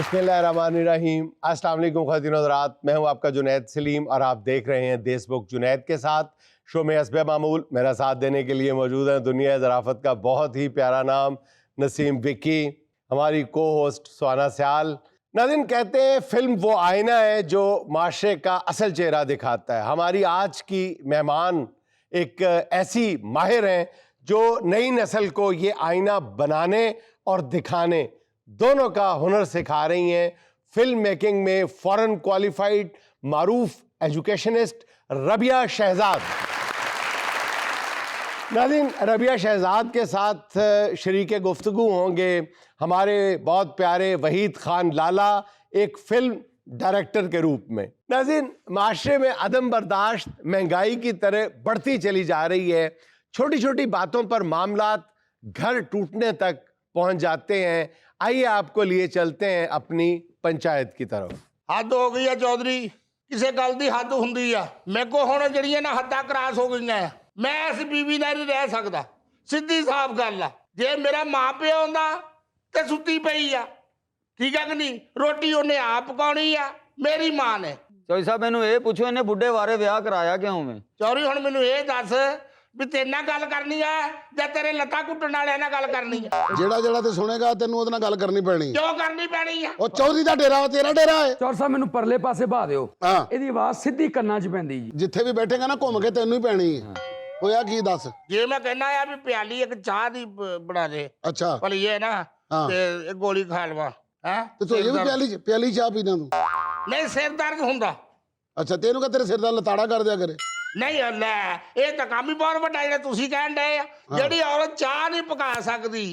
बिस्मिल्लाहिर्रहमानिर्रहीम। अस्सलाम वालेकुम ख़वातीन और हज़रात, मैं हूं आपका जुनैद सलीम और आप देख रहे हैं देशबुक जुनैद के साथ। शो में हस्बे मामूल मेरा साथ देने के लिए मौजूद हैं दुनिया ज़राफ़त का बहुत ही प्यारा नाम नसीम विक्की, हमारी को होस्ट सुहाना सयाल। नाज़रीन, कहते हैं फिल्म वो आईना है जो माशरे का असल चेहरा दिखाता है। हमारी आज की मेहमान एक ऐसी माहिर हैं जो नई नस्ल को ये आईना बनाने और दिखाने दोनों का हुनर सिखा रही हैं। फिल्म मेकिंग में फॉरेन क्वालिफाइड मारूफ एजुकेशनिस्ट रबिया शहजाद। नाज़रीन, रबिया शहजाद के साथ शरीके गुफ्तगू होंगे हमारे बहुत प्यारे वहीद खान लाला, एक फिल्म डायरेक्टर के रूप में। नाज़रीन, माशरे में अदम बर्दाश्त महंगाई की तरह बढ़ती चली जा रही है। छोटी छोटी बातों पर मामलात घर टूटने तक पहुंच जाते हैं। आइए आपको लिए चलते हैं अपनी पंचायत की तरफ। हद हो गई है चौधरी, किसी गल की हद होंगी आ। मेरे को हुण जिहड़ियां ना हद्दां क्रॉस हो गई हैं। मैं इस बीवी नाल नहीं रह सकदा। सीधी साफ गल आ, जे मेरा मां प्यो हुंदा ते सुत्ती पई आ, ठीक है कि नहीं? रोटी उन्हें आप पकाउणी आ, मेरी मां ने। चौधरी साहब मैनू ये पूछो इन्हें बुढ़े बारे विआह कराया क्यों मैं? चौधरी हुण मैनू ये दस भी तेरे नाल गल करनी है या तेरे लत्तां घुट्टण वाले नाल गल करनी है? ਜਿਹੜਾ ਜਿਹੜਾ ਤੇ ਸੁਣੇਗਾ ਤੈਨੂੰ ਉਹਦੇ ਨਾਲ ਗੱਲ ਕਰਨੀ ਪੈਣੀ ਹੈ। क्यों करनी पैनी है? ਉਹ ਚੌਧਰੀ ਦਾ ਡੇਰਾ ਵਾ, ਤੇਰਾ ਡੇਰਾ ਹੈ। ਚੌਰ ਸਾਹਿਬ ਮੈਨੂੰ ਪਰਲੇ ਪਾਸੇ ਬਹਾ ਦਿਓ। ਹਾਂ, ਇਹਦੀ ਆਵਾਜ਼ ਸਿੱਧੀ ਕੰਨਾਂ 'ਚ ਪੈਂਦੀ ਜੀ। ਜਿੱਥੇ ਵੀ ਬੈਠੇਗਾ ਨਾ ਘੁੰਮ ਕੇ ਤੈਨੂੰ ਹੀ ਪੈਣੀ ਹੈ। ਹੋਇਆ ਕੀ ਦੱਸ? जे मैं कहना है भी प्याली एक चाह दी बना दे ਅੱਛਾ, भली ये ना हाँ। ते एक गोली खा लवा है ਤੇ ਤੂੰ ਇਹ ਵੀ ਪਿਆਲੀ ਚਾਹ ਪੀਣਾ ਤੂੰ? नहीं सिर दर्द हुंदा ਅੱਛਾ, ਤੈਨੂੰ ਕਹ ਤੇਰੇ ਸਿਰ ਦਾ ਲਤਾੜਾ ਕਰ ਦਿਆ ਕਰੇ। नहीं ले ये तो काम ही बहुत ਵੱਡਾ ਜਿਹੜਾ ਤੁਸੀਂ ਕਹਿਣ ਡਏ ਆ। ਜਿਹੜੀ ਔਰਤ ਚਾਹ ਨਹੀਂ ਪਕਾ ਸਕਦੀ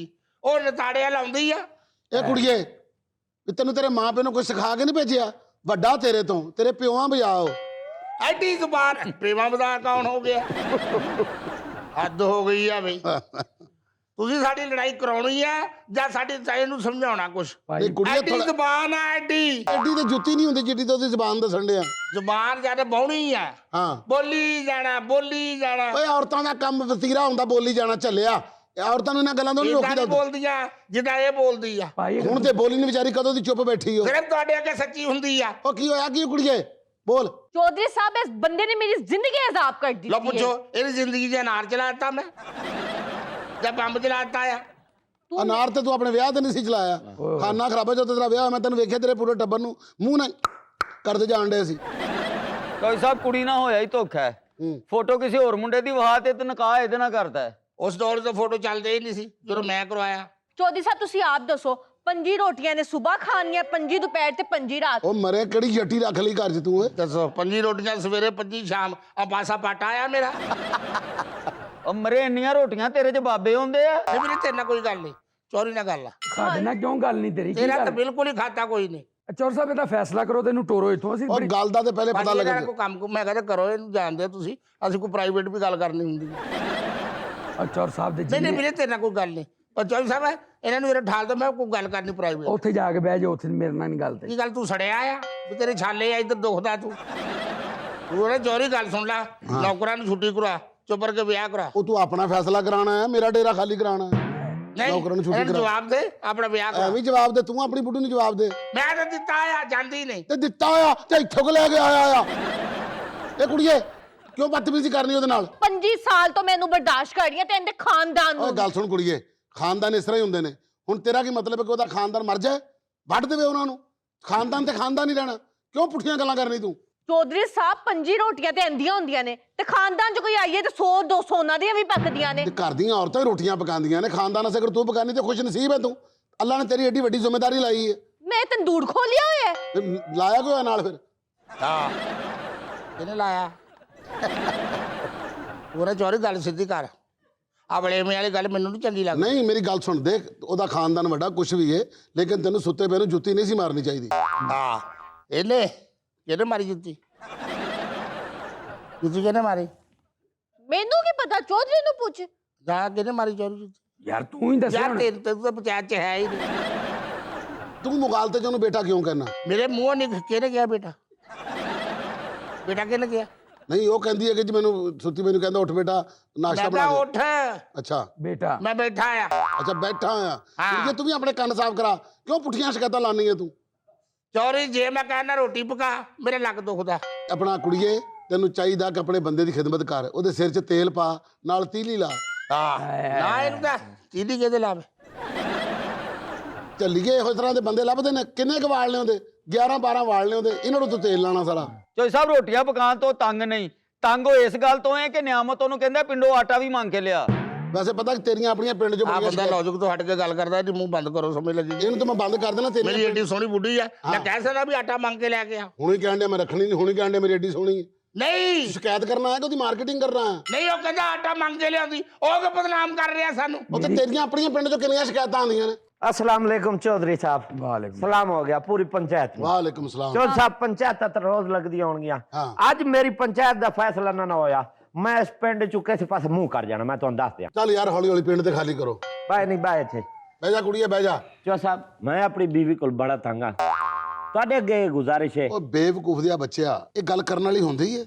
ਉਹ ਨਤਾੜਿਆ ਲਾਉਂਦੀ ਆ। ਇਹ ਕੁੜੀਏ, ਵੀ ਤੈਨੂੰ ਤੇਰੇ ਮਾਂ ਪਿਓ ਨੇ ਕੋਈ ਸਿਖਾ ਕੇ ਨਹੀਂ ਭੇਜਿਆ? ਵੱਡਾ ਤੇਰੇ ਤੋਂ, ਤੇਰੇ ਪਿਓਾਂ ਬਜਾਓ। ਐਡੀ ਜ਼ੁਬਾਨ ਪ੍ਰੇਮਾ ਬਦਾ ਕੌਣ ਹੋ ਗਿਆ? ਹੱਦ ਹੋ ਗਈ ਆ ਬਈ। ਤੁਸੀਂ ਸਾਡੀ ਲੜਾਈ ਕਰਾਉਣੀ ਆ ਜਾਂ ਸਾਡੀ ਚਾਹੇ ਨੂੰ ਸਮਝਾਉਣਾ ਕੁਛ? ਇਹ ਕੁੜੀਏ ਐਡੀ ਥੋੜਾ ਜ਼ੁਬਾਨ ਆ ਐਡੀ ਐਡੀ ਤੇ ਜੁੱਤੀ ਨਹੀਂ ਹੁੰਦੀ ਜਿੱਡੀ ਤੇ ਉਹਦੀ ਜ਼ਬਾਨ ਦੱਸਣ ਡਿਆ। ਜ਼ੁਬਾਨ ਜਿਆਦਾ ਬਾਉਣੀ ਆ। ਹਾਂ, ਬੋਲੀ ਜਾਣਾ। ਓਏ ਔਰਤਾਂ ਦਾ ਕੰਮ ਵਤੀਰਾ ਹੁੰਦਾ, ਬੋਲੀ ਜਾਣਾ ਚੱਲਿਆ। ਇਹ ਔਰਤਾਂ ਨੂੰ ਇਹਨਾਂ ਗੱਲਾਂ ਤੋਂ ਨਹੀਂ ਇਦਾਂ ਨਹੀਂ ਰੋਕੀਦਾ। ਬੋਲਦੀਆਂ ਜਿੱਦਾਂ ਇਹ ਬੋਲਦੀ ਆ। ਭਾਈ ਹੁਣ ਤੇ ਬੋਲੀ ਨਹੀਂ ਵਿਚਾਰੀ ਕਦੋਂ ਦੀ ਚੁੱਪ ਬੈਠੀ ਹੋ। ਸਿਰਫ ਤੁਹਾਡੇ ਅੱਗੇ ਸੱਚੀ ਹੁੰਦੀ ਆ। ਉਹ ਕੀ ਹੋਇਆ? ਕੀ ਕੁੜੀਏ बोल। चौधरी साहब, इस बंदे ने मेरी जिंदगी अजाब कर दी। लो पूछो, मेरी जिंदगी से अनार चलाता मैं जब बंब चलाता है? अनार ਤੇ ਤੂੰ ਆਪਣੇ ਵਿਆਹ ਤੇ ਨਹੀਂ ਸੀ ਚਲਾਇਆ। ਖਾਨਾ ਖਰਾਬਾ ਜਦੋਂ ਤੇਰਾ ਵਿਆਹ ਮੈਂ ਤੈਨੂੰ ਵੇਖਿਆ ਤੇਰੇ ਪੂਰੇ ਟੱਬਰ ਨੂੰ ਮੂੰਹ ਨਾਲ ਕਰਦੇ ਜਾਣ ਡੇ ਸੀ। चौधरी साहब कुड़ी ना होया ही धोखा है। फोटो किसी और मुंडे दी वहा ते निकाह ਇਹਦੇ ਨਾਲ ਕਰਦਾ ਹੈ। उस दौर से फोटो चलते ही नहीं सी जो मैं करवाया। चौधरी साहब, तुसी आप दसो, 5 रोटियां ने सुबह खानियां, 5 दोपहर ते 5 रात। ਉਹ ਮਰੇ ਕਿਹੜੀ ਜੱਟੀ ਰੱਖ ਲਈ ਘਰ 'ਚ ਤੂੰ? दसो 5 रोटियां सवेरे 5 शाम और पासा पाटा आया मेरा। ਉਹ ਮਰੇ ਇੰਨੀਆਂ ਰੋਟੀਆਂ ਤੇਰੇ 'ਚ ਬਾਬੇ ਹੁੰਦੇ ਆ। नहीं मेरी तेरे कोई गल नहीं, चोरी ना गल ਸਾਡੇ ਨਾਲ ਕਿਉਂ ਗੱਲ ਨਹੀਂ ਤੇਰੀ? ਕੀ तेरा तो ਗੱਲ? बिल्कुल ही खाता कोई नहीं। ਚੌਰ ਸਾਹਿਬ ਇਹਦਾ ਫੈਸਲਾ ਕਰੋ, ਤੈਨੂੰ ਟੋਰੋ ਇੱਥੋਂ। ਅਸੀਂ ਉਹ ਗੱਲ ਦਾ ਤੇ ਪਹਿਲੇ ਪਤਾ बाकी ਲੱਗੇ। कोई काम को मैं कहता करो ਇਹਨੂੰ ਜਾਣਦੇ ਤੁਸੀਂ, ਅਸੀਂ ਕੋਈ ਪ੍ਰਾਈਵੇਟ ਵੀ ਗੱਲ ਕਰਨੀ ਹੁੰਦੀ। ਚੌਰ ਸਾਹਿਬ ਦੇ नहीं नहीं मेरे तेरे कोई गल नहीं। और चौधरी साहब ਇਹਨਾਂ ਨੂੰ ਮੇਰੇ ਠਾਲ ਦੋ, ਮੈਂ ਕੋਈ ਗੱਲ ਕਰਨੀ ਪ੍ਰਾਈਵੇਟ। ਉੱਥੇ ਜਾ ਕੇ ਬਹਿ ਜਾ, ਉੱਥੇ ਮੇਰੇ ਨਾਲ ਨਹੀਂ ਗੱਲ ਤੇ। ਕੀ ਗੱਲ ਤੂੰ ਸੜਿਆ ਆ ਵੀ ਤੇਰੇ ਛਾਲੇ ਆ ਇੱਧਰ ਦੁਖਦਾ ਤੂੰ ਉਹਨੇ ਚੋਰੀ ਗੱਲ ਸੁਣ ਲੈ। ਨੌਕਰਾਂ ਨੂੰ ਛੁੱਟੀ ਕਰਾ, ਚੁੱਪ ਕਰਕੇ ਵਿਆਹ ਕਰਾ। ਉਹ ਤੂੰ ਆਪਣਾ ਫੈਸਲਾ ਕਰਾਣਾ ਹੈ, ਮੇਰਾ ਡੇਰਾ ਖਾਲੀ ਕਰਾਣਾ ਹੈ। ਨਹੀਂ ਨੌਕਰਾਂ ਨੂੰ ਛੁੱਟੀ ਇਹਨੂੰ ਕਰਾ। ਜਵਾਬ ਦੇ, ਆਪਣਾ ਵਿਆਹ ਕਰਾ। ਐਵੇਂ ਜਵਾਬ ਦੇ, ਤੂੰ ਆਪਣੀ ਬੁੱਢੀ ਨੂੰ ਜਵਾਬ ਦੇ। ਮੈਂ ਤਾਂ ਦਿੱਤਾ ਆ, ਜਾਂਦੀ ਨਹੀਂ। ਤੇ ਦਿੱਤਾ ਆ ਤੇ ਇੱਥੋਂ ਕਿ ਲੈ ਕੇ ਆਇਆ ਆ। ਇਹ ਕੁੜੀਏ ਕਿਉਂ ਬਦਤਮੀਜ਼ੀ ਕਰਨੀ ਉਹਦੇ ਨਾਲ? 25 ਸਾਲ ਤੋਂ ਮੈਨੂੰ ਬਰਦਾਸ਼ਤ ਕਰ ਰਹੀ ਹੈ ਤੇ ਇਹਦੇ ਖਾਨਦਾਨ ਓਏ ਨੂੰ। ਗੱਲ ਸੁਣ ਕੁੜੀਏ, ਖਾਨਦਾਨ ਇਸ ਤਰ੍ਹਾਂ ਹੀ ਹੁੰਦੇ ਨੇ। ਹੁਣ ਤੇਰਾ ਕੀ ਮਤਲਬ ਹੈ ਕਿ ਉਹਦਾ ਖਾਨਦਾਨ ਮਰ ਜਾਏ? ਵੱਢ ਦੇਵੇ ਉਹਨਾਂ ਨੂੰ। ਖਾਨਦਾਨ ਤੇ ਖਾਨਦਾਨ ਹੀ ਰਹਿਣਾ। ਕਿਉਂ ਪੁੱਠੀਆਂ ਗੱਲਾਂ ਕਰਨੀ ਤੂੰ? ਚੌਧਰੀ ਸਾਹਿਬ, 5 ਰੋਟੀਆਂ ਤੇ ਆਂਦੀਆਂ ਹੁੰਦੀਆਂ ਨੇ ਤੇ ਖਾਨਦਾਨ 'ਚ ਕੋਈ ਆਈਏ ਤੇ 100 200 ਉਹਨਾਂ ਦੀਆਂ ਵੀ ਪੱਕਦੀਆਂ ਨੇ। ਤੇ ਘਰ ਦੀਆਂ ਔਰਤਾਂ ਹੀ ਰੋਟੀਆਂ ਪਕਾਉਂਦੀਆਂ ਨੇ। ਖਾਨਦਾਨ ਅਸੇ ਅਗਰ ਤੂੰ ਪਕਾਨੀ ਤੇ ਖੁਸ਼ ਨਸੀਬ ਹੈ ਤੂੰ। ਅੱਲਾ ਨੇ ਤੇਰੀ ਏਡੀ ਵੱਡੀ ਜ਼ਿੰਮੇਵਾਰੀ ਲਾਈ ਹੈ। ਮੈਂ ਤੰਦੂਰ ਖੋਲਿਆ ਹੋਇਆ ਹੈ। ਤੇ ਲਾਇਆ ਕਿਉਂ ਨਾਲ ਫਿਰ? ਹਾਂ ਕਿਹਨੇ ਲਾਇਆ? ਉਹਨੇ ਚੋਰੀ ਗੱਲ ਸਿੱਧੀ ਕਰ। ਆ ਬਲੇਮੇ ਵਾਲੀ ਗੱਲ ਮੈਨੂੰ ਨਹੀਂ ਚੰਗੀ ਲੱਗਦੀ। ਨਹੀਂ ਮੇਰੀ ਗੱਲ ਸੁਣ, ਦੇਖ ਉਹਦਾ ਖਾਨਦਾਨ ਵੱਡਾ ਕੁਛ ਵੀ ਹੈ, ਲੇਕਿਨ ਤੈਨੂੰ ਸੁੱਤੇ ਪਏ ਨੂੰ ਜੁੱਤੀ ਨਹੀਂ ਸੀ ਮਾਰਨੀ ਚਾਹੀਦੀ। ਹਾਂ ਇਹਨੇ ਕਿਹਨੇ ਮਾਰੀ ਜੁੱਤੀ? ਜੁੱਤੀ ਕਿਹਨੇ ਮਾਰੀ? ਮੈਨੂੰ ਕੀ ਪਤਾ, ਚੌਧਰੀ ਨੂੰ ਪੁੱਛ। ਜਾਂ ਕਿਹਨੇ ਮਾਰੀ ਚੋਰੀ ਜੁੱਤੀ? ਯਾਰ ਤੂੰ ਹੀ ਦੱਸ ਯਾਰ ਹੁਣ। ਤੇਰੇ ਤਾਂ ਪੰਚਾਇਤ ਚ ਹੈ ਹੀ ਨਹੀਂ। ਤੂੰ ਮੁਗਾਲਤੇ ਚ ਉਹਨੂੰ ਬੇਟਾ ਕਿਉਂ ਕਹਿਣਾ? ਮੇਰੇ ਮੂੰਹੋਂ ਨਹੀਂ ਕਿਹਨੇ ਗਿਆ ਬੇਟਾ? ਬੇਟਾ ਕਿਹਨੇ ਗਿਆ? ਨਹੀਂ ਉਹ ਕਹਿੰਦੀ ਹੈ ਕਿ ਜੀ ਮੈਨੂੰ ਸੁੱਤੀ ਮੈਨੂੰ ਕਹਿੰਦਾ ਉੱਠ ਬੇਟਾ ਨਾਸ਼ਤਾ ਮੈਂ ਬਣਾ ਕਿਹਾ ਦੇ। ਉੱਠ, ਅੱਛਾ ਬੇਟਾ ਮੈਂ ਬੈਠਾ ਆ। ਅੱਛਾ ਬੈਠਾ ਆ। ਹਾਂ। ਕੁੜੀਏ ਤੂੰ ਵੀ ਆਪਣੇ ਕੰਨ ਸਾਫ਼ ਕਰਾ। ਕਿਉਂ ਪੁੱਠੀਆਂ ਸ਼ਿਕਾਇਤਾਂ ਲਾਉਣੀ ਹੈ ਤੂੰ? ਚੌਧਰੀ ਜੇ ਮੈਂ ਕਹਿਣਾ ਰੋਟੀ ਪਕਾ ਮੇਰੇ ਲੱਕ ਦੁਖਦਾ। ਆਪਣਾ ਕੁੜੀਏ ਤੈਨੂੰ ਚਾਹੀਦਾ ਕਿ ਆਪਣੇ ਬੰਦੇ ਦੀ ਖਿਦਮਤ ਕਰ, ਉਹਦੇ ਸਿਰ 'ਚ ਤੇਲ ਪਾ, ਨਾਲ ਤੀਲੀ ਲਾ। ਨਾ ਇਹਨੂੰ ਤਾਂ ਚੀਦੀ ਕਿਹਦੇ ਲਾਵੇ। ਚੱਲੀਏ ਇਹੋ ਤਰ੍ਹਾਂ ਦੇ ਬੰਦੇ ਲੱਭਦੇ ਨੇ। ਕਿੰਨੇ ਕੁ ਵਾਲ ਲਿਆਉਂਦੇ? 11-12 ਵਾਲ ਲਿਆਉਂਦੇ, ਇਹਨਾਂ ਨੂੰ ਤੂੰ ਤੇਲ ਲਾਣਾ ਸਾਲਾ। ਚੋਈ ਸਾਹਿਬ ਰੋਟੀਆਂ ਪਕਾਉਣ ਤੋਂ ਤੰਗ ਨਹੀਂ, ਤੰਗ ਉਹ ਇਸ ਗੱਲ ਤੋਂ ਹੈ ਕਿ ਨਿਆਮਤ ਉਹਨੂੰ ਕਹਿੰਦਾ ਪਿੰਡੋਂ ਆਟਾ ਵੀ ਮੰਗ ਕੇ ਲਿਆ। ਵੈਸੇ ਪਤਾ ਕਿ ਤੇਰੀਆਂ ਆਪਣੀਆਂ ਪਿੰਡ 'ਚ ਆ ਬੜੀਆਂ ਬੰਦਾ ਲੌਜਿਕ ਤੋਂ ਹਟ ਕੇ ਗੱਲ ਕਰਦਾ, ਇਹਦੀ ਮੂੰਹ ਬੰਦ ਕਰੋ, ਸਮਝ ਲੱਗੀ। ਇਹਨੂੰ ਤਾਂ ਮੈਂ ਬੰਦ ਕਰ ਦੇਣਾ। ਮੇਰੀ ਤੇਰੀ ਏਡੀ ਸੋਹਣੀ ਬੁੱਢੀ ਆ, ਮੈਂ ਕਹਿ ਸਕਦਾ ਵੀ ਆਟਾ ਮੰਗ ਕੇ ਲੈ ਕੇ ਆ। ਹੁਣੇ ਕਹਿਣ ਡਿਆ ਮੈਂ ਰੱਖਣੀ ਨਹੀਂ, ਹੁਣੇ ਕਹਿਣ ਡਿਆ ਮੇਰੀ ਏਡੀ ਸੋਹਣੀ। ਨਹੀਂ ਸ਼ਿਕਾਇਤ ਕਰਨਾ ਹੈ ਕਿ ਉਹਦੀ ਮਾਰਕੀਟਿੰਗ ਕਰਨਾ ਹੈ? ਨਹੀਂ, ਉਹ ਕਹਿੰਦਾ ਆਟਾ ਮੰਗ ਕੇ ਲਿਆਉਂਦੀ, ਉਹ ਕਿ ਬਦਨਾਮ ਕਰ ਰਿਹਾ ਸਾਨੂੰ। ਉਹ ਤੇ ਤੇਰੀਆਂ ਆਪਣੀਆਂ ਪਿੰਡ 'ਚੋਂ ਕਿੰਨੀਆਂ ਸ਼ਿਕਾਇਤਾਂ ਆਉਂਦੀਆਂ ਨੇ। अस्सलाम वालेकुम चौधरी साहब। ਵਾਲੇकुम सलाम हो गया पूरी पंचायत में। ਵਾਲੇकुम ਸਲਾਮ। चौधरी साहब पंचायत तो रोज लगदी होणगियां, हाँ। अज मेरी पंचायत दा फैसला ना होया, मैं इस पिंड चों किसी पासे मुंह कर जाना। मैं तुहानू दस दियां। ਚੱਲ ਯਾਰ हौली हौली पिंड ते खाली करो। बाय नहीं बाय इत्थे। ਬਹਿ ਜਾ ਕੁੜੀਏ ਬਹਿ ਜਾ। चौधरी साहब मैं अपनी बीवी कोल बड़ा तंग हां, तुहाडे अगे गुजारिश है। ਉਹ ਬੇਵਕੂਫ ਦਿਆ ਬੱਚਿਆ, ਇਹ ਗੱਲ ਕਰਨ ਵਾਲੀ ਹੁੰਦੀ ਹੈ?